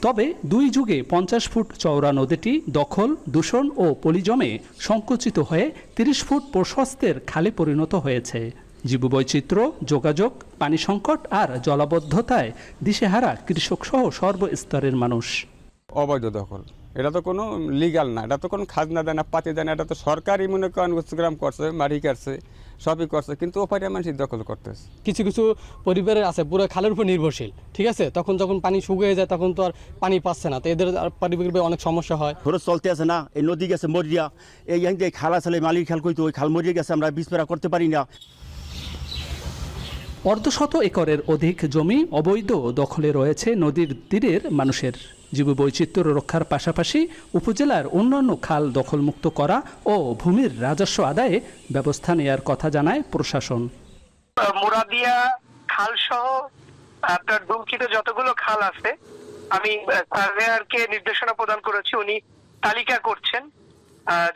তবে দুই যুগে 50 ফুট চওড়া নদীটি দখল, দূষণ ও পলিজমে সংকুচিত হয়ে 30 ফুট প্রশস্তের খালে পরিণত হয়েছে। জীববৈচিত্র্য, যোগাযোগ, পানি সংকট আর জলাবদ্ধতায় দিশেহারা কৃষক সহ সর্বস্তরের মানুষ। অবৈধ দখল, এটা তো কোনো লিগাল না, এটা তো কোনো খাজনা দেয় না, পাতি দেয় না, এটা তো সরকারই মনে করেন গ্রাম করছে, মারি কাটছে, সবই করছে, কিন্তু ওপারে মানুষ দখল করতেছে। কিছু কিছু পরিবারের আছে পুরো খালের উপর নির্ভরশীল, ঠিক আছে, তখন যখন পানি শুকিয়ে যায় তখন তো আর পানি পাচ্ছে না, তো এদের পরিবারের অনেক সমস্যা হয়। খরচ চলতে আছে না, এই নদী গেছে মরিয়া, এই খাল আসলে মালির খাল কইতো, ওই খাল মরিয়া গেছে, আমরা বিস্ফোরা করতে পারি না। অর্ধশত একরের অধিক জমি অবৈধ দখলে রয়েছে নদীর তীরের মানুষের। জীববৈচিত্র্য রক্ষার পাশাপাশি উপজেলার অন্যান্য খাল দখলমুক্ত করা ও ভূমির রাজস্ব আদায়ে ব্যবস্থা নেয়ার কথা জানায় প্রশাসন। মুরাদিয়া খাল সহ আপনার দুমকিতে যতগুলো খাল আছে, আমি সার্ভেয়ারকে নির্দেশনা প্রদান করেছি, উনি তালিকা করছেন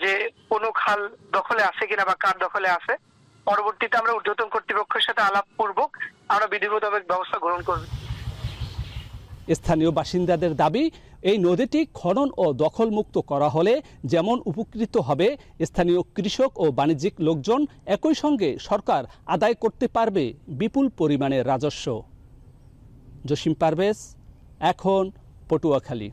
যে কোনো খাল দখলে আছে কিনা বা কার দখলে আছে। পরবর্তীতে আমরা ঊর্ধ্বতন কর্তৃপক্ষের সাথে আলাপ পূর্বক আমরা বিধি মোতাবেক ব্যবস্থা গ্রহণ করব। স্থানীয় বাসিন্দাদের দাবি, এই নদীটি খনন ও দখলমুক্ত করা হলে যেমন উপকৃত হবে স্থানীয় কৃষক ও বাণিজ্যিক লোকজন, একই সঙ্গে সরকার আদায় করতে পারবে বিপুল পরিমাণের রাজস্ব। জসিম পারভেজ, এখন পটুয়াখালী।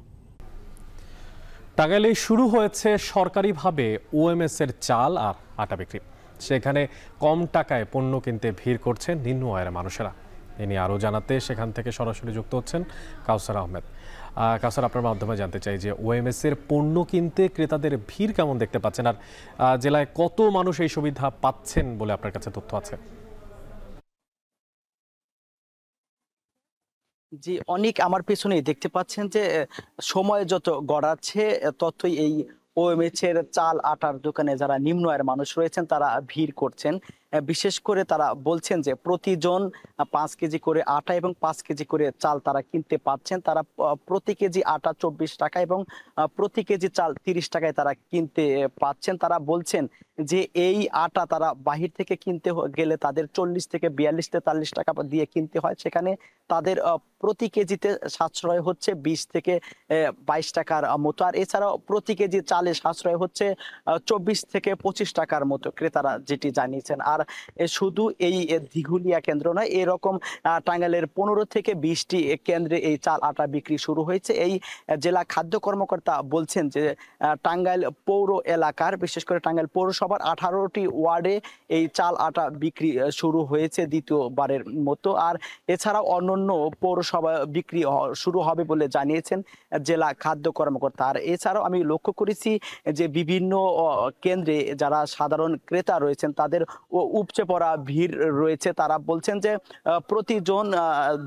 টাঙ্গাইলে শুরু হয়েছে সরকারিভাবে ওএমএস এর চাল আর আটা বিক্রি। সেখানে কম টাকায় পণ্য কিনতে ভিড় করছেন নিম্ন আয়ের মানুষেরা। এ নিয়ে আরও জানাতে সেখান থেকে সরাসরি যুক্ত হচ্ছেন কাউসার আহমেদ। কাউসার, আপনার মাধ্যমে জানতে চাই যে ওএমএস এর পণ্য কিনতে ক্রেতাদের ভিড় কেমন দেখতে পাচ্ছেন, আর জেলায় কত মানুষ এই সুবিধা পাচ্ছেন বলে আপনার কাছে তথ্য আছে? জি, অনেক আমার পেছনেই দেখতে পাচ্ছেন যে সময় যত গড়াচ্ছে ততই এই ওএমএস এর চাল আটার দোকানে যারা নিম্ন আয়ের মানুষ রয়েছেন তারা ভিড় করছেন। বিশেষ করে তারা বলছেন যে প্রতিজন 5 কেজি করে আটা এবং 5 কেজি করে চাল তারা কিনতে পাচ্ছেন। তারা প্রতি কেজি আটা 24 টাকা এবং প্রতি কেজি চাল 30 টাকায় তারা কিনতে পাচ্ছেন। তারা বলছেন যে এই আটা তারা বাহির থেকে কিনতে গেলে তাদের 40 থেকে 42-43 টাকা দিয়ে কিনতে হয়, সেখানে তাদের প্রতি কেজিতে সাশ্রয় হচ্ছে 20 থেকে 22 টাকার মতো। আর এছাড়াও প্রতি কেজি চালে সাশ্রয় হচ্ছে 24 থেকে 25 টাকার মতো ক্রেতারা যেটি জানিয়েছেন। আর শুধু এই দিঘুলিয়া কেন্দ্র নয়, এরকম টাঙ্গাইলের 15 থেকে 20টি কেন্দ্রে এই চাল আটা বিক্রি শুরু হয়েছে। এই জেলা খাদ্য কর্মকর্তা বলছেন যে টাঙ্গাইল পৌর এলাকার, বিশেষ করে টাঙ্গাইল পৌরসভার 18টি ওয়ার্ডে এই চাল আটা বিক্রি শুরু হয়েছে দ্বিতীয়বারের মতো। আর এছাড়াও অন্যান্য পৌরসভা বিক্রি শুরু হবে বলে জানিয়েছেন জেলা খাদ্য কর্মকর্তা। আর এছাড়াও আমি লক্ষ্য করেছি যে বিভিন্ন কেন্দ্রে যারা সাধারণ ক্রেতা রয়েছেন তাদের উপচে পড়া ভিড় রয়েছে। তারা বলছেন যে প্রতিজন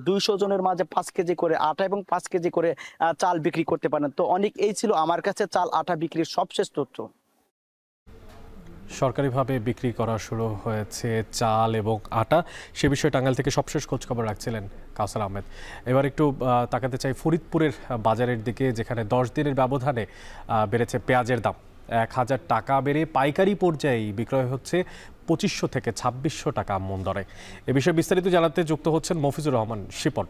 200 জনের মাঝে 5 কেজি করে আটা এবং 5 কেজি করে চাল বিক্রি করতে পারেন। তো অনেক এই ছিল আমার কাছে চাল আটা বিক্রির সবশেষ তথ্য। সরকারিভাবে বিক্রি করা শুরু হয়েছে চাল এবং আটা, সে বিষয়ে টাঙ্গাইল থেকে সবশেষ খোঁজখবর রাখছিলেন কাউসার আহমেদ। এবার একটু তাকাতে চাই ফরিদপুরের বাজারের দিকে, যেখানে 10 দিনের ব্যবধানে বেড়েছে পেঁয়াজের দাম। 1000 টাকা বেড়ে পাইকারি পর্যায়ে বিক্রয় হচ্ছে 2500 থেকে 2600 টাকা মন দরে। এ বিষয়ে বিস্তারিত জানাতে যুক্ত হচ্ছেন মফিজুর রহমান শিপন।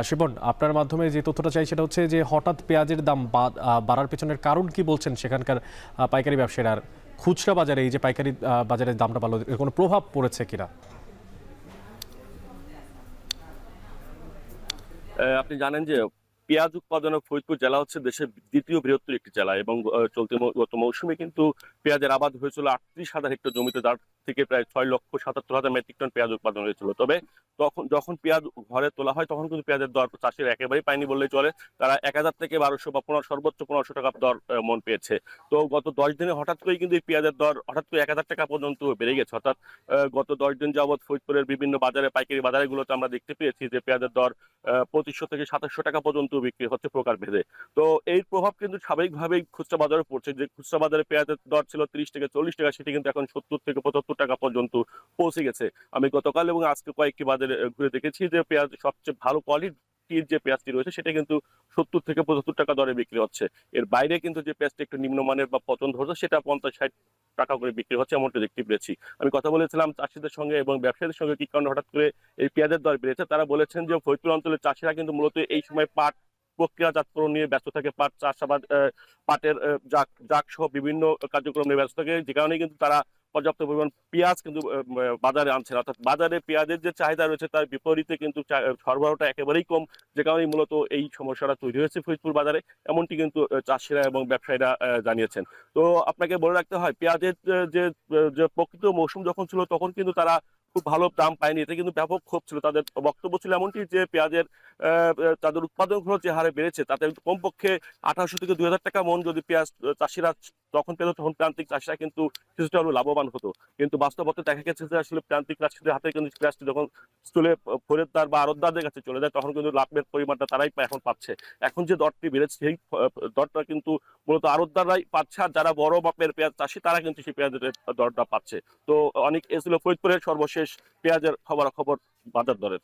শিপন, আপনার মাধ্যমে যে তথ্যটা চাই সেটা হচ্ছে যে হঠাৎ পেঁয়াজের দাম বাড়ার পেছনের কারণ কি বলছেন সেখানকার পাইকারি ব্যবসায়ীরা, আর খুচরা বাজারে এই যে পাইকারি বাজারের দামটা বাড়লো এর কোনো প্রভাব পড়েছে কিনা? আপনি জানেন যে পেঁয়াজ উৎপাদনে ফরিদপুর জেলা হচ্ছে দেশের দ্বিতীয় বৃহত্তর একটি জেলা এবং চলতি গত মৌসুমে কিন্তু পেঁয়াজের আবাদ হয়েছিল 38,000 হেক্টর জমিতে, যার থেকে প্রায় 6,77,000 মেট্রিক টন পেঁয়াজ উৎপাদন হয়েছিল। তবে যখন পেঁয়াজ ঘরে তোলা হয় তখন কিন্তু পেঁয়াজের দর চাষিরা একেবারেই পায়নি বললেই চলে। তারা 1000 থেকে 1200 বা সর্বোচ্চ 1500 টাকা দর মন পেয়েছে। তো গত 10 দিনে হঠাৎ করেই কিন্তু এই পেঁয়াজের দর হঠাৎ করে 1000 টাকা পর্যন্ত বেড়ে গেছে। অর্থাৎ গত 10 দিন যাবৎ ফরিদপুরের বিভিন্ন বাজারে, পাইকারি বাজারগুলোতে আমরা দেখতে পেয়েছি যে পেঁয়াজের দর 2500 থেকে 2700 টাকা পর্যন্ত বিক্রি হচ্ছে প্রকার ভেদে। তো এই প্রভাব কিন্তু স্বাভাবিকভাবেই খুচরা বাজারে পড়ছে। যে খুচরা বাজারে পেঁয়াজের দর ছিল 30 থেকে 40 টাকা, সেটি কিন্তু এখন 70 থেকে 75 টাকা পর্যন্ত পৌঁছে গেছে। আমি গতকাল এবং আজকে কয়েকটি বাজারে ঘুরে দেখেছি যে পেঁয়াজ সবচেয়ে ভালো কোয়ালিটির যে পেঁয়াজটি রয়েছে সেটা কিন্তু 70 থেকে 75 টাকা দরে বিক্রি হচ্ছে। এর বাইরে কিন্তু যে পেঁয়াজটা একটু নিম্নমানের বা পচন ধরছে সেটা 50-60 টাকা করে বিক্রি হচ্ছে, এমনটা দেখতে পেয়েছি। আমি কথা বলেছিলাম চাষিদের সঙ্গে এবং ব্যবসায়ীদের সঙ্গে কি কারণে হঠাৎ করে এই পেঁয়াজের দর বেড়েছে। তারা বলেছেন যে ফরিদপুর অঞ্চলের চাষিরা কিন্তু মূলত এই সময় পাট প্রক্রিয়াজাতকরণ নিয়ে ব্যস্ত থাকে, পাট চাষাবাদ, পাটের জাগ সহ বিভিন্ন কার্যক্রম নিয়ে ব্যস্ত থাকে, যে কারণে কিন্তু তারা পর্যাপ্ত পরিমাণ পেঁয়াজ কিন্তু বাজারে আনছে না। অর্থাৎ বাজারে পেঁয়াজের যে চাহিদা রয়েছে তার বিপরীতে কিন্তু সরবরাহটা একেবারেই কম, যে কারণে মূলত এই সমস্যাটা তৈরি হয়েছে ফরিদপুর বাজারে, এমনটি কিন্তু চাষিরা এবং ব্যবসায়ীরা জানিয়েছেন। তো আপনাকে বলে রাখতে হয়, পেঁয়াজের যে প্রকৃত মৌসুম যখন ছিল তখন কিন্তু তারা খুব ভালো দাম পায়নি, এটা কিন্তু ব্যাপক ক্ষোভ ছিল। তাদের বক্তব্য ছিল এমনটি যে পেঁয়াজের তাদের উৎপাদন খরচ যে হারে বেড়েছে তাতে কমপক্ষে 1800 থেকে 2000 টাকা মন যদি পেঁয়াজ চাষিরা তখন পেত, তখন প্রান্তিক চাষিরা কিন্তু কিছুটা হলেও লাভবান হতো। কিন্তু বাস্তবতা দেখা গেছে যে আসলে প্রান্তিক চাষিদের হাতে কিন্তু পেঁয়াজটি যখন চলে খরিদ্দার বা আড়তদারদের কাছে চলে যায় তখন কিন্তু লাভের পরিমাণটা তারাই এখন পাচ্ছে। এখন যে দরটি বেড়েছে সেই দরটা কিন্তু মূলত আড়তদাররাই পাচ্ছে, আর যারা বড় মাপের পেঁয়াজ চাষি তারা কিন্তু সেই পেঁয়াজের দরটা পাচ্ছে। তো অনেক এসেছিল ফরিদপুরের সর্বশেষ পেঁয়াজের খবরাখবর বাজার দরের।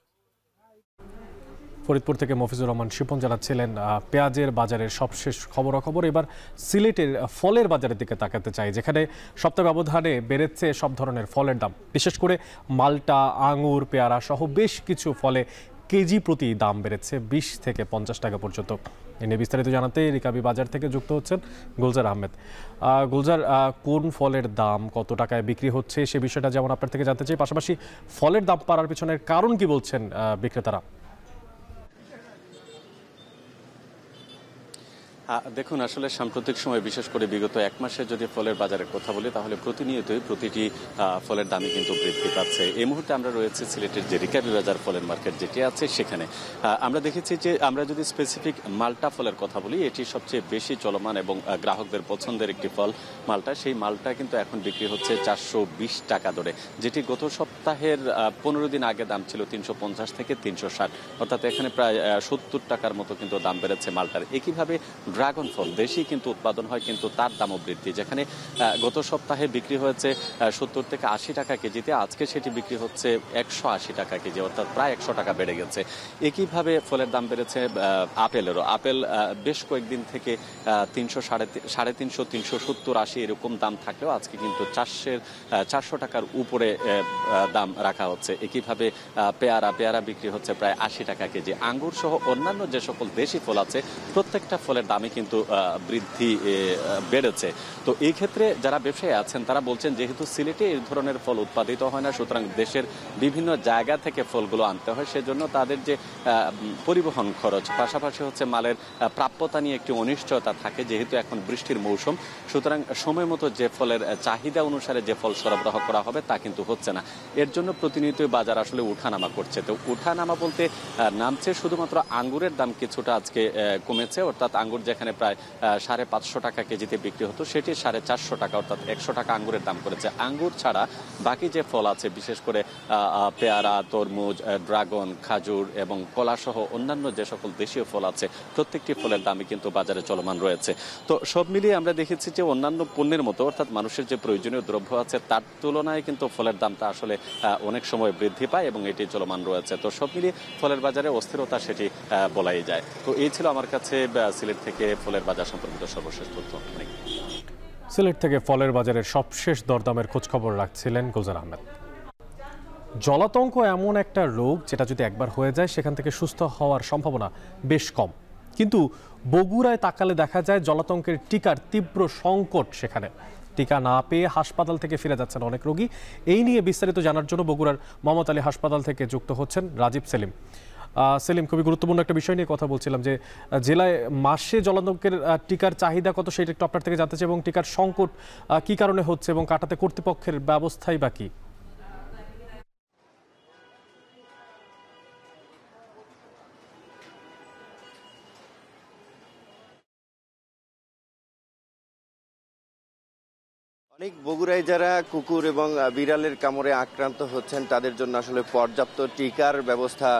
ফরিদপুর থেকে মফিজুর রহমান শিপন জানাচ্ছিলেন পেঁয়াজের বাজারের সবশেষ খবরাখবর। এবার সিলেটের ফলের বাজারের দিকে তাকাতে চাই, যেখানে সপ্তাহ ব্যবধানে বেড়েছে সব ধরনের ফলের দাম। বিশেষ করে মাল্টা, আঙুর, পেয়ারা সহ বেশ কিছু ফলে কেজি প্রতি দাম বেড়েছে 20 থেকে 50 টাকা পর্যন্ত। এ নিয়ে বিস্তারিত জানাতে রিকাবি বাজার থেকে যুক্ত হচ্ছেন গুলজার আহমেদ। গুলজার, কোন ফলের দাম কত টাকায় বিক্রি হচ্ছে সে বিষয়টা যেমন আপনার থেকে জানতে চাই, পাশাপাশি ফলের দাম বাড়ার পিছনের কারণ কি বলছেন বিক্রেতারা? দেখুন, আসলে সাম্প্রতিক সময় বিশেষ করে বিগত 1 মাসে যদি ফলের বাজারের কথা বলি তাহলে প্রতিনিয়তই প্রতিটি ফলের দামই কিন্তু বৃদ্ধি পাচ্ছে। এই মুহূর্তে আমরা রয়েছে সিলেটের যে রিকাবি বাজার ফলের মার্কেট যেটি আছে সেখানে। আমরা দেখেছি যে আমরা যদি স্পেসিফিক মাল্টা ফলের কথা বলি, এটি সবচেয়ে বেশি চলমান এবং গ্রাহকদের পছন্দের একটি ফল মাল্টা। সেই মাল্টা কিন্তু এখন বিক্রি হচ্ছে 420 টাকা দরে, যেটি গত সপ্তাহের 15 দিন আগে দাম ছিল 350 থেকে 360, অর্থাৎ এখানে প্রায় 70 টাকার মতো কিন্তু দাম বেড়েছে মাল্টার। একইভাবে ড্রাগন ফল দেশি কিন্তু উৎপাদন হয়, কিন্তু তার দামও বৃদ্ধি। যেখানে গত সপ্তাহে বিক্রি হয়েছে 70 থেকে 80 টাকা কেজিতে, আজকে সেটি বিক্রি হচ্ছে 180 টাকা কেজি, অর্থাৎ প্রায় 100 টাকা বেড়ে গেছে। একইভাবে ফলের দাম বেড়েছে আপেলেরও। আপেল বেশ কয়েকদিন থেকে 300, 350, 370, 80 এরকম দাম থাকলেও আজকে কিন্তু 400 টাকার উপরে দাম রাখা হচ্ছে। একইভাবে পেয়ারা বিক্রি হচ্ছে প্রায় 80 টাকা কেজি। আঙ্গুর সহ অন্যান্য যে সকল দেশি ফল আছে প্রত্যেকটা ফলের দামই কিন্তু বৃদ্ধি বেড়েছে। তো এই ক্ষেত্রে যারা ব্যবসায়ী আছেন তারা বলছেন যেহেতু সিলেটে এই ধরনের ফল উৎপাদিত হয় না, সুতরাং দেশের বিভিন্ন জায়গা থেকে ফলগুলো আনতে হয়, সেজন্য তাদের যে পরিবহন খরচ, পাশাপাশি হচ্ছে মালের প্রাপ্যতা নিয়ে একটি অনিশ্চয়তা থাকে। যেহেতু এখন বৃষ্টির মৌসুম, সুতরাং সময় মতো যে ফলের চাহিদা অনুসারে যে ফল সরবরাহ করা হবে তা কিন্তু হচ্ছে না। এর জন্য প্রতিনিয়তই বাজার আসলে উঠানামা করছে। তো উঠানামা বলতে নামছে শুধুমাত্র আঙ্গুরের দাম কিছুটা আজকে কমেছে, অর্থাৎ আঙ্গুর যেখানে প্রায় 550 টাকা কেজিতে বিক্রি হতো সেটি 450 টাকা, অর্থাৎ 100 টাকা আঙ্গুরের দাম করেছে। আঙ্গুর ছাড়া বাকি যে ফল আছে, বিশেষ করে পেয়ারা, তরমুজ, ড্রাগন, খাজুর এবং কলা সহ অন্যান্য যে সকল দেশীয় ফল আছে প্রত্যেকটি ফলের দামই কিন্তু বাজারে চলমান রয়েছে। তো সব মিলিয়ে আমরা দেখেছি যে অন্যান্য পণ্যের মতো, অর্থাৎ মানুষের যে প্রয়োজনীয় দ্রব্য আছে তার তুলনায় কিন্তু ফলের দামটা আসলে অনেক সময় বৃদ্ধি পায় এবং এটি চলমান রয়েছে। তো সব মিলিয়ে ফলের বাজারে অস্থিরতা সেটি বলাই যায়। তো এই ছিল আমার কাছে সিলেট থেকে ফলের বাজার সম্পর্কিত সর্বশেষ তথ্য। সিলেট থেকে ফলের বাজারের সবশেষ দরদামের খোঁজ খবর রাখছিলেন গুলজার আহমেদ। জলাতঙ্ক এমন একটা রোগ যেটা যদি একবার হয়ে যায় সেখান থেকে সুস্থ হওয়ার সম্ভাবনা বেশ কম, কিন্তু বগুড়ায় তাকালে দেখা যায় জলাতঙ্কের টিকার তীব্র সংকট। সেখানে টিকা না পেয়ে হাসপাতাল থেকে ফিরে যাচ্ছেন অনেক রোগী। এই নিয়ে বিস্তারিত জানার জন্য বগুড়ার মোহাম্মদ আলী হাসপাতাল থেকে যুক্ত হচ্ছেন রাজীব সেলিম। সেলিম, খুবই গুরুত্বপূর্ণ একটা বিষয় নিয়ে কথা বলছিলাম যে জেলায় মাসে জলাতঙ্কের টিকার চাহিদা কত সেটা একটু আপনার থেকে জানতে চাই, এবং টিকার সংকট কি কারণে হচ্ছে এবং কাটাতে কর্তৃপক্ষের ব্যবস্থাই বা কি? অনেক বগুড়ায় যারা কুকুর এবং বিড়ালের কামড়ে আক্রান্ত হচ্ছেন তাদের জন্য আসলে পর্যাপ্ত টিকার ব্যবস্থা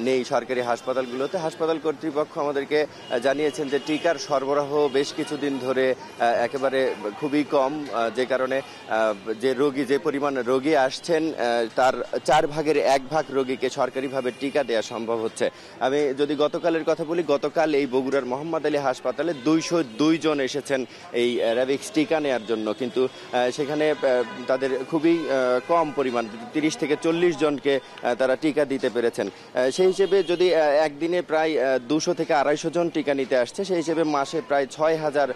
নেই সরকারি হাসপাতালগুলোতে। হাসপাতাল কর্তৃপক্ষ আমাদেরকে জানিয়েছেন যে টিকার সরবরাহ বেশ কিছুদিন ধরে একেবারে খুবই কম, যে কারণে যে পরিমাণ রোগী আসছেন তার 4 ভাগের 1 ভাগ রোগীকে সরকারিভাবে টিকা দেওয়া সম্ভব হচ্ছে। আমি যদি গতকালের কথা বলি, গতকাল এই বগুড়ার মোহাম্মদ আলী হাসপাতালে 202 জন এসেছেন এই র্যাবিক্স টিকা নেওয়ার জন্য, কিন্তু সেখানে তাদের খুবই কম পরিমাণ 30 থেকে 40 জনকে তারা টিকা দিতে পেরেছেন। সেই হিসেবে যদি একদিনে প্রায় 200 থেকে 250 জন টিকা নিতে আসছে, সেই হিসেবে মাসে প্রায় 6000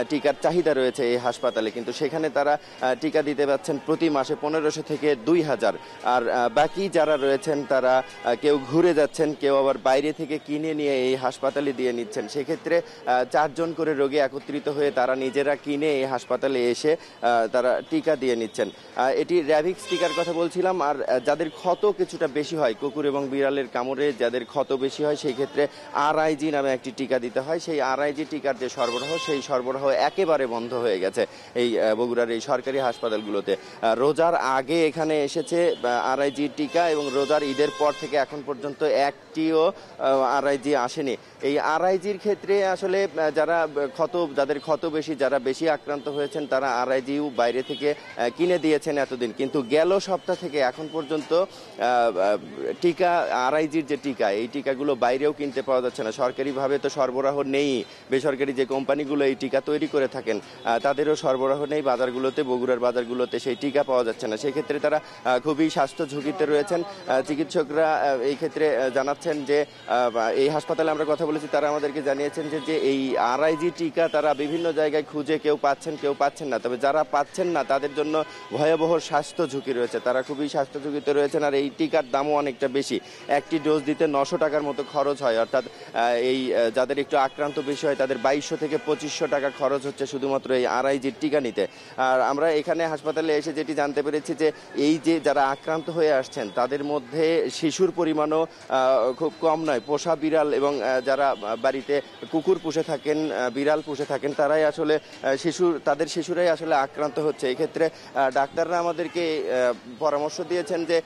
টিকার চাহিদা রয়েছে এই হাসপাতালে, কিন্তু সেখানে তারা টিকা দিতে পারছেন প্রতি মাসে 1500 থেকে 2000। আর বাকি যারা রয়েছেন তারা কেউ ঘুরে যাচ্ছেন, কেউ আবার বাইরে থেকে কিনে নিয়ে এই হাসপাতালে দিয়ে নিচ্ছেন। সেক্ষেত্রে 4 জন করে রোগী একত্রিত হয়ে তারা নিজেরা কিনে এই হাসপাতালে এসে তারা টিকা দিয়ে নিচ্ছেন। এটি র্যাবিক্স টিকার কথা বলছিলাম। আর যাদের ক্ষত কিছুটা বেশি হয়, কুকুর এবং বিড়ালের কামড়ে যাদের ক্ষত বেশি হয়, সেই ক্ষেত্রে RIG নামে একটি টিকা দিতে হয়। সেই RIG টিকার যে সরবরাহ, সেই সরবরাহ একেবারে বন্ধ হয়ে গেছে এই বগুড়ার এই সরকারি হাসপাতালগুলোতে। রোজার আগে এখানে এসেছে RIG টিকা, এবং রোজার ঈদের পর থেকে এখন পর্যন্ত একটিও RIG আসেনি। এই RIGর ক্ষেত্রে আসলে যাদের ক্ষত বেশি, যারা বেশি আক্রান্ত হয়েছেন, তারা RIG বাইরে থেকে কিনে দিয়েছেন এতদিন, কিন্তু গেল সপ্তাহ থেকে এখন পর্যন্ত টিকা RIGর যে টিকা, এই টিকাগুলো বাইরেও কিনতে পাওয়া যাচ্ছে না। সরকারিভাবে তো সরবরাহ নেই, বেসরকারি যে কোম্পানিগুলো এই টিকা তৈরি করে থাকেন তাদেরও সরবরাহ নেই বাজারগুলোতে, বগুড়ার বাজারগুলোতে সেই টিকা পাওয়া যাচ্ছে না। সেক্ষেত্রে তারা খুবই স্বাস্থ্য ঝুঁকিতে রয়েছেন। চিকিৎসকরা এই ক্ষেত্রে জানাচ্ছেন যে এই হাসপাতালে আমরা কথা বলেছি, তারা আমাদেরকে জানিয়েছেন যে এই RIG টিকা তারা বিভিন্ন জায়গায় খুঁজে কেউ পাচ্ছেন না, তবে যারা পাচ্ছেন না তাদের জন্য ভয়াবহ স্বাস্থ্য ঝুঁকি রয়েছে, তারা খুবই স্বাস্থ্য ঝুঁকিতে রয়েছেন। আর এই টিকার দামও অনেকটা বেশি, একটি ডোজ দিতে 900 টাকার মতো খরচ হয়, অর্থাৎ এই যাদের একটু আক্রান্ত বেশি হয় তাদের 2200 থেকে 2500 টাকা খরচ হচ্ছে শুধুমাত্র এই RIG টিকা নিতে। আর আমরা এখানে হাসপাতালে এসে যেটি জানতে পেরেছি যে এই যে যারা আক্রান্ত হয়ে আসছেন তাদের মধ্যে শিশুর পরিমাণও খুব কম নয়। পোষা বিড়াল এবং যারা বাড়িতে কুকুর পুষে থাকেন, বিড়াল পুষে থাকেন, তারাই আসলে তাদের শিশুরাই আসলে আক্রান্ত হচ্ছে। এই ক্ষেত্রে ডাক্তাররা আমাদেরকে পরামর্শ দিয়েছেন যে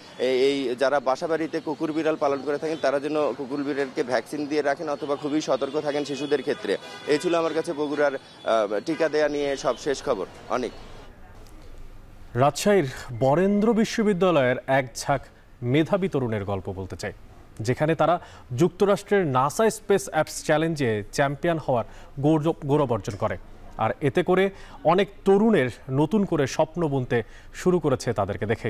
এই যারা বাসা বাড়িতে কুকুর বিড়াল পালন করে থাকেন তারা যেন কুকুর বিড়ালকে ভ্যাকসিন দিয়ে রাখেন অথবা খুবই সতর্ক থাকেন শিশুদের ক্ষেত্রে। এই ছিল আমার কাছে বগুড়ার টিকা দেয়া নিয়ে সব শেষ খবর। অনেক রাজশাহীর বরেন্দ্র বিশ্ববিদ্যালয়ের এক ঝাঁক মেধাবী তরুণের গল্প বলতে চাই, যেখানে তারা যুক্তরাষ্ট্রের নাসা স্পেস অ্যাপস চ্যালেঞ্জে চ্যাম্পিয়ন হওয়ার গৌরব অর্জন করে। আর এতে করে অনেক তরুণের নতুন করে স্বপ্ন বুনতে শুরু করেছে তাদেরকে দেখে।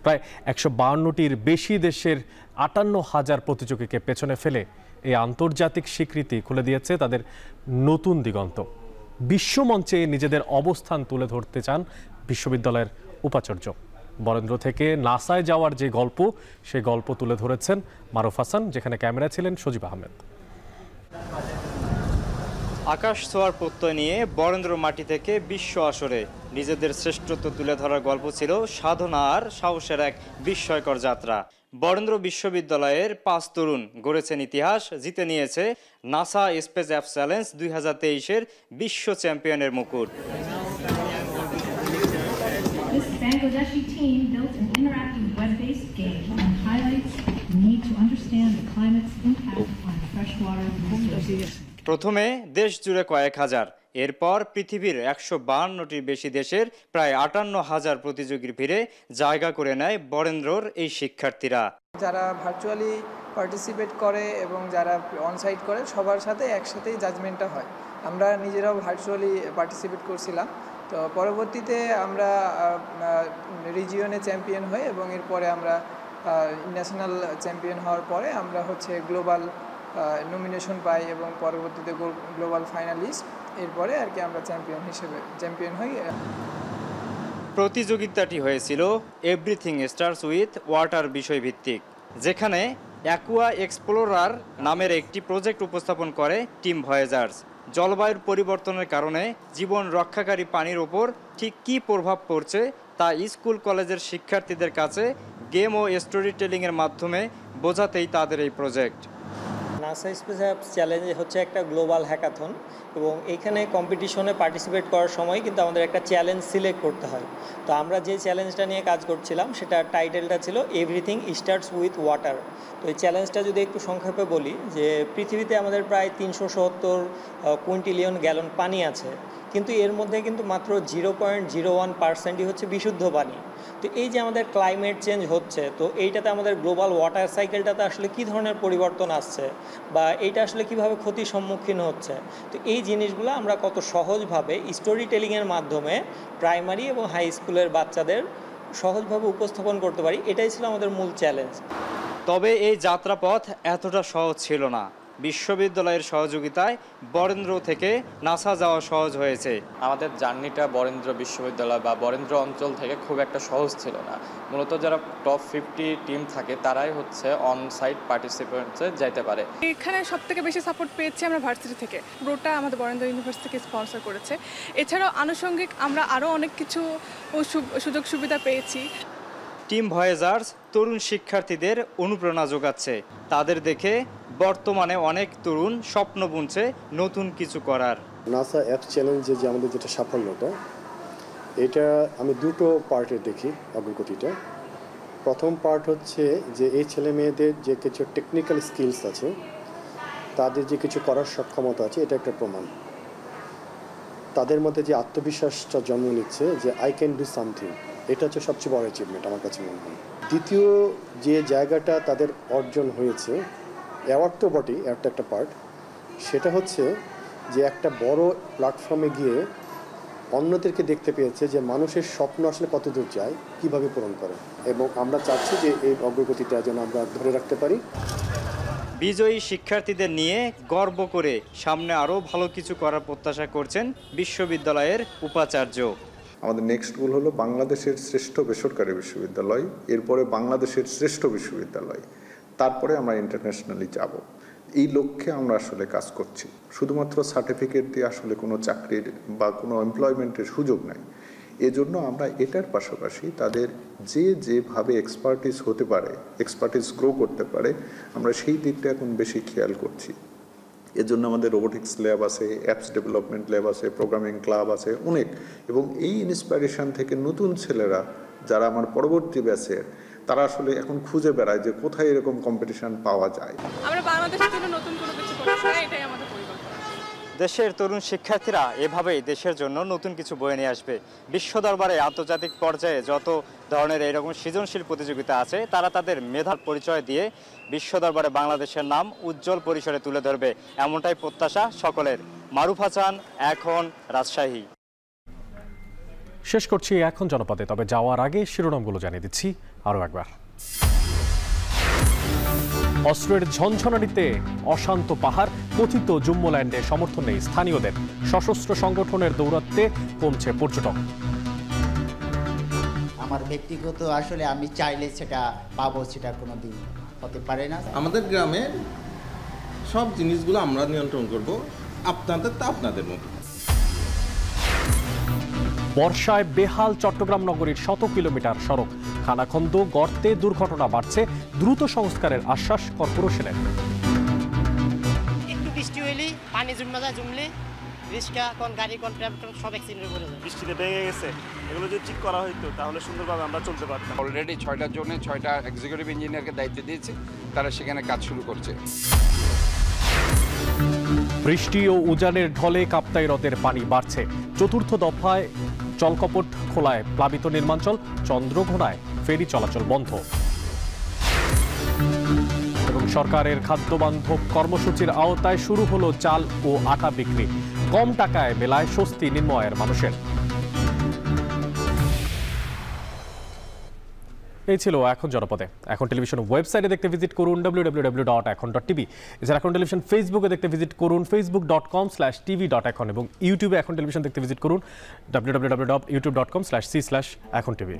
প্রায় 152টির বেশি দেশের 58,000 প্রতিযোগীকে পেছনে ফেলে এই আন্তর্জাতিক স্বীকৃতি খুলে দিয়েছে তাদের নতুন দিগন্ত। বিশ্বমঞ্চে নিজেদের অবস্থান তুলে ধরতে চান বিশ্ববিদ্যালয়ের উপাচার্য। বরেন্দ্র থেকে নাসায় যাওয়ার যে গল্প, সেই গল্প তুলে ধরেছেন মারুফ হাসান, যেখানে ক্যামেরা ছিলেন সজীব আহমেদ। আকাশ ছোঁয়ার প্রত্যয় নিয়ে বরেন্দ্র মাটি থেকে বিশ্ব আসরে নিজেদের শ্রেষ্ঠত্ব তুলে ধরার গল্প ছিল সাধনা আর সাহসের এক বিস্ময়কর যাত্রা। বরেন্দ্র বিশ্ববিদ্যালয়ের 5 তরুণ গড়েছেন ইতিহাস, জিতে নিয়েছে নাসা স্পেস অ্যাপস চ্যালেঞ্জ 2023-এর বিশ্ব চ্যাম্পিয়নের মুকুট। This Bangladeshi team built an interactive web-based game and highlights the need to understand the climate's impact on freshwater resources. প্রথমে দেশ জুড়ে কয়েক হাজার, এরপর পৃথিবীর 152টির বেশি দেশের প্রায় 58,000 প্রতিযোগীর ভিড়ে জায়গা করে নেয় বরেন্দ্রর এই শিক্ষার্থীরা। যারা ভার্চুয়ালি পার্টিসিপেট করে এবং যারা অনসাইট করে সবার সাথে একসাথেই জাজমেন্টটা হয়। আমরা নিজেরাও ভার্চুয়ালি পার্টিসিপেট করছিলাম, তো পরবর্তীতে আমরা রিজিয়নে চ্যাম্পিয়ন হই এবং এরপরে আমরা ন্যাশনাল চ্যাম্পিয়ন হওয়ার পরে আমরা গ্লোবাল নমিনেশন পাই এবং পরবর্তীতে গ্লোবাল ফাইনালিস্ট, এরপরে আর কি আমরা চ্যাম্পিয়ন হই। প্রতিযোগিতাটি হয়েছিল এভরিথিং স্টার্টস উইথ ওয়াটার বিষয়ভিত্তিক, যেখানে অ্যাকুয়া এক্সপ্লোরার নামের একটি প্রজেক্ট উপস্থাপন করে টিম ভয়েজার্স। জলবায়ুর পরিবর্তনের কারণে জীবন রক্ষাকারী পানির ওপর ঠিক কী প্রভাব পড়ছে তা স্কুল কলেজের শিক্ষার্থীদের কাছে গেম ও স্টোরি টেলিংয়ের মাধ্যমে বোঝাতেই তাদের এই project. NASA space apps challenge হচ্ছে একটা গ্লোবাল হ্যাকাথন এবং এখানে কম্পিটিশনে পার্টিসিপেট করার সময় কিন্তু আমাদের একটা চ্যালেঞ্জ সিলেক্ট করতে হয়। তো আমরা যে চ্যালেঞ্জটা নিয়ে কাজ করছিলাম সেটা টাইটেলটা ছিল এভরিথিং স্টার্টস উইথ ওয়াটার। তো এই চ্যালেঞ্জটা যদি একটু সংক্ষেপে বলি যে পৃথিবীতে আমাদের প্রায় 370 কুইন্টিলিয়ন গ্যালন পানি আছে, কিন্তু এর মধ্যে কিন্তু মাত্র 0.01% হচ্ছে বিশুদ্ধ পানি। তো এই যে আমাদের ক্লাইমেট চেঞ্জ হচ্ছে, তো এইটাতে আমাদের গ্লোবাল ওয়াটার সাইকেলটাতে আসলে কী ধরনের পরিবর্তন আসছে বা এইটা আসলে কিভাবে ক্ষতির সম্মুখীন হচ্ছে, তো এই জিনিসগুলো আমরা কত সহজভাবে স্টোরি টেলিংয়ের মাধ্যমে প্রাইমারি এবং হাই স্কুলের বাচ্চাদের সহজভাবে উপস্থাপন করতে পারি, এটাই ছিল আমাদের মূল চ্যালেঞ্জ। তবে এই যাত্রাপথ এতটা সহজ ছিল না। বিশ্ববিদ্যালয়ের সহযোগিতায় বরেন্দ্র থেকে নাসা যাওয়া সহজ হয়েছে। আমাদের জার্নিটা বরেন্দ্র বিশ্ববিদ্যালয় বা বরেন্দ্র অঞ্চল থেকে খুব একটা সহজ ছিল না। মূলত যারা টপ 50 টিম থাকে তারাই হচ্ছে অন সাইট পার্টিসিপেন্টসে যাইতে পারে। এখানে সবথেকে বেশি সাপোর্ট পেয়েছি আমরা ভার্সিটি থেকে। পুরোটা আমাদের বরেন্দ্র ইউনিভার্সিটি থেকে স্পন্সর করেছে। এছাড়াও আনুষঙ্গিক আমরা আরও অনেক কিছু সুযোগ সুবিধা পেয়েছি। টিম ভয়েজার্স তরুণ শিক্ষার্থীদের অনুপ্রেরণা যোগাচ্ছে। তাদের দেখে বর্তমানে অনেক তরুণ স্বপ্ন বুনছে নতুন কিছু করার। নাসা অ্যাপ চ্যালেঞ্জে যে আমাদের যেটা সাফল্যটা, এটা আমি দুটো পার্টে দেখি অগ্রগতিটা। প্রথম পার্ট হচ্ছে যে এই ছেলে মেয়েদের যে কিছু টেকনিক্যাল স্কিলস আছে, তাদের যে কিছু করার সক্ষমতা আছে, এটা একটা প্রমাণ। তাদের মধ্যে যে আত্মবিশ্বাসটা জন্ম নিচ্ছে যে আই ক্যান ডু সামথিং, এটা হচ্ছে সবচেয়ে বড় অ্যাচিভমেন্ট আমার কাছে মনে হয়। দ্বিতীয় যে জায়গাটা তাদের অর্জন হয়েছে, অ্যাওয়ার্ড তো বটেই, একটা পার্ট, সেটা হচ্ছে যে একটা বড় প্ল্যাটফর্মে গিয়ে অন্যদেরকে দেখতে পেয়েছে যে মানুষের স্বপ্ন আসলে কত দূর যায়, কীভাবে পূরণ করে, এবং আমরা চাচ্ছি যে এই অগ্রগতিটা যেন আমরা ধরে রাখতে পারি। বিজয়ী শিক্ষার্থীদের নিয়ে গর্ব করে সামনে আরও ভালো কিছু করার প্রত্যাশা করছেন বিশ্ববিদ্যালয়ের উপাচার্য। আমাদের নেক্সট গোল হলো বাংলাদেশের শ্রেষ্ঠ বেসরকারি বিশ্ববিদ্যালয়, এরপরে বাংলাদেশের শ্রেষ্ঠ বিশ্ববিদ্যালয়, তারপরে আমরা ইন্টারন্যাশনালি যাব। এই লক্ষ্যে আমরা আসলে কাজ করছি। শুধুমাত্র সার্টিফিকেট দিয়ে আসলে কোনো চাকরির বা কোনো এমপ্লয়মেন্টের সুযোগ নাই। এজন্য আমরা এটার পাশাপাশি তাদের যেভাবে এক্সপার্টিস হতে পারে, এক্সপার্টিস গ্রো করতে পারে, আমরা সেই দিকটা এখন বেশি খেয়াল করছি। এজন্য আমাদের রোবোটিক্স ল্যাব আছে, অ্যাপস ডেভেলপমেন্ট ল্যাব আছে, প্রোগ্রামিং ক্লাব আছে অনেক, এবং এই ইন্সপিরেশন থেকে নতুন ছেলেরা যারা আমার পরবর্তী ব্যাচের, তারা আসলে এখন খুঁজে বেড়ায় যে কোথায় এরকম কম্পিটিশন পাওয়া যায়। আমরা বাংলাদেশের জন্য নতুন কোনো কিছু করতে চাই, এটাই আমাদের পরিকল্পনা। দেশের তরুণ শিক্ষার্থীরা এভাবেই দেশের জন্য নতুন কিছু বয়ে নিয়ে আসবে। বিশ্ব দরবারে আন্তর্জাতিক পর্যায়ে যত ধরনের এরকম সৃজনশীল প্রতিযোগিতা আছে, তারা তাদের মেধার পরিচয় দিয়ে বিশ্ব দরবারে বাংলাদেশের নাম উজ্জ্বল পরিসরে তুলে ধরবে, এমনটাই প্রত্যাশা সকলের। মারুফ হাসান, এখন, রাজশাহী। শেষ করছি এখন জনপদে, তবে যাওয়ার আগে শিরোনামগুলো জানিয়ে দিচ্ছি আরও একবার। অস্ত্রের ঝনঝনানিতে অশান্ত পাহাড়, কথিত জুম্মোল্যান্ডে সমর্থন নেই স্থানীয়দের, সশস্ত্র সংগঠনের দৌরাত্ম্যে কমছে পর্যটক। আমার ব্যক্তিগত আসলে আমি চাইলে সেটা পাবো, সেটা কোনোদিন হতে পারে না। আমাদের গ্রামের সব জিনিসগুলো আমরা নিয়ন্ত্রণ করব, আপনাদের তা আপনাদের মতো। বর্ষায় বেহাল চট্টগ্রাম নগরীর 100 কিলোমিটার সড়ক, খানাখন্দ, গর্তে দুর্ঘটনা বাড়ছে, দ্রুত সংস্কারের আশ্বাস কর্পোরেশনের। একটু বৃষ্টি হইলেই পানি জমলে রিক্সা কোন গাড়ি কোন ট্রাক্টর সব অ্যাক্সিডেন্টে পড়ে যায়। বৃষ্টিতে ভেঙে গেছে, এগুলো যদি ঠিক করা হইতো তাহলে সুন্দরভাবে আমরা চলতে পারতাম। অলরেডি 6টা জোনে 6টা এক্সিকিউটিভ ইঞ্জিনিয়ারকে দায়িত্ব দিয়েছে, তারা সেখানে কাজ শুরু করছে। বৃষ্টি ও উজানের ঢলে কাপ্তাই হ্রদের পানি বাড়ছে, চতুর্থ দফায় জলকপট খোলায় প্লাবিত নির্মাঞ্চল, চন্দ্রঘোনায় ফেরি চলাচল বন্ধ। এবং সরকারের খাদ্যবান্ধব কর্মসূচির আওতায় শুরু হলো চাল ও আটা বিক্রি, কম টাকায় মেলায় স্বস্তি নিম্নআয়ের মানুষের। এই ছিল এখন জনপদে। এখন টেলিভিশন ওয়েবসাইটে দেখতে ভিজিট করুন www.ekhon.tv। এছাড়া এখন টেলিভিশন ফেসবুকে দেখতে ভিজিট করুন facebook.com/tv.ekhon এবং ইউটিউবে এখন টেলিভিশন দেখতে ভিজিট করুন www.youtube.com/c/ekhon tv।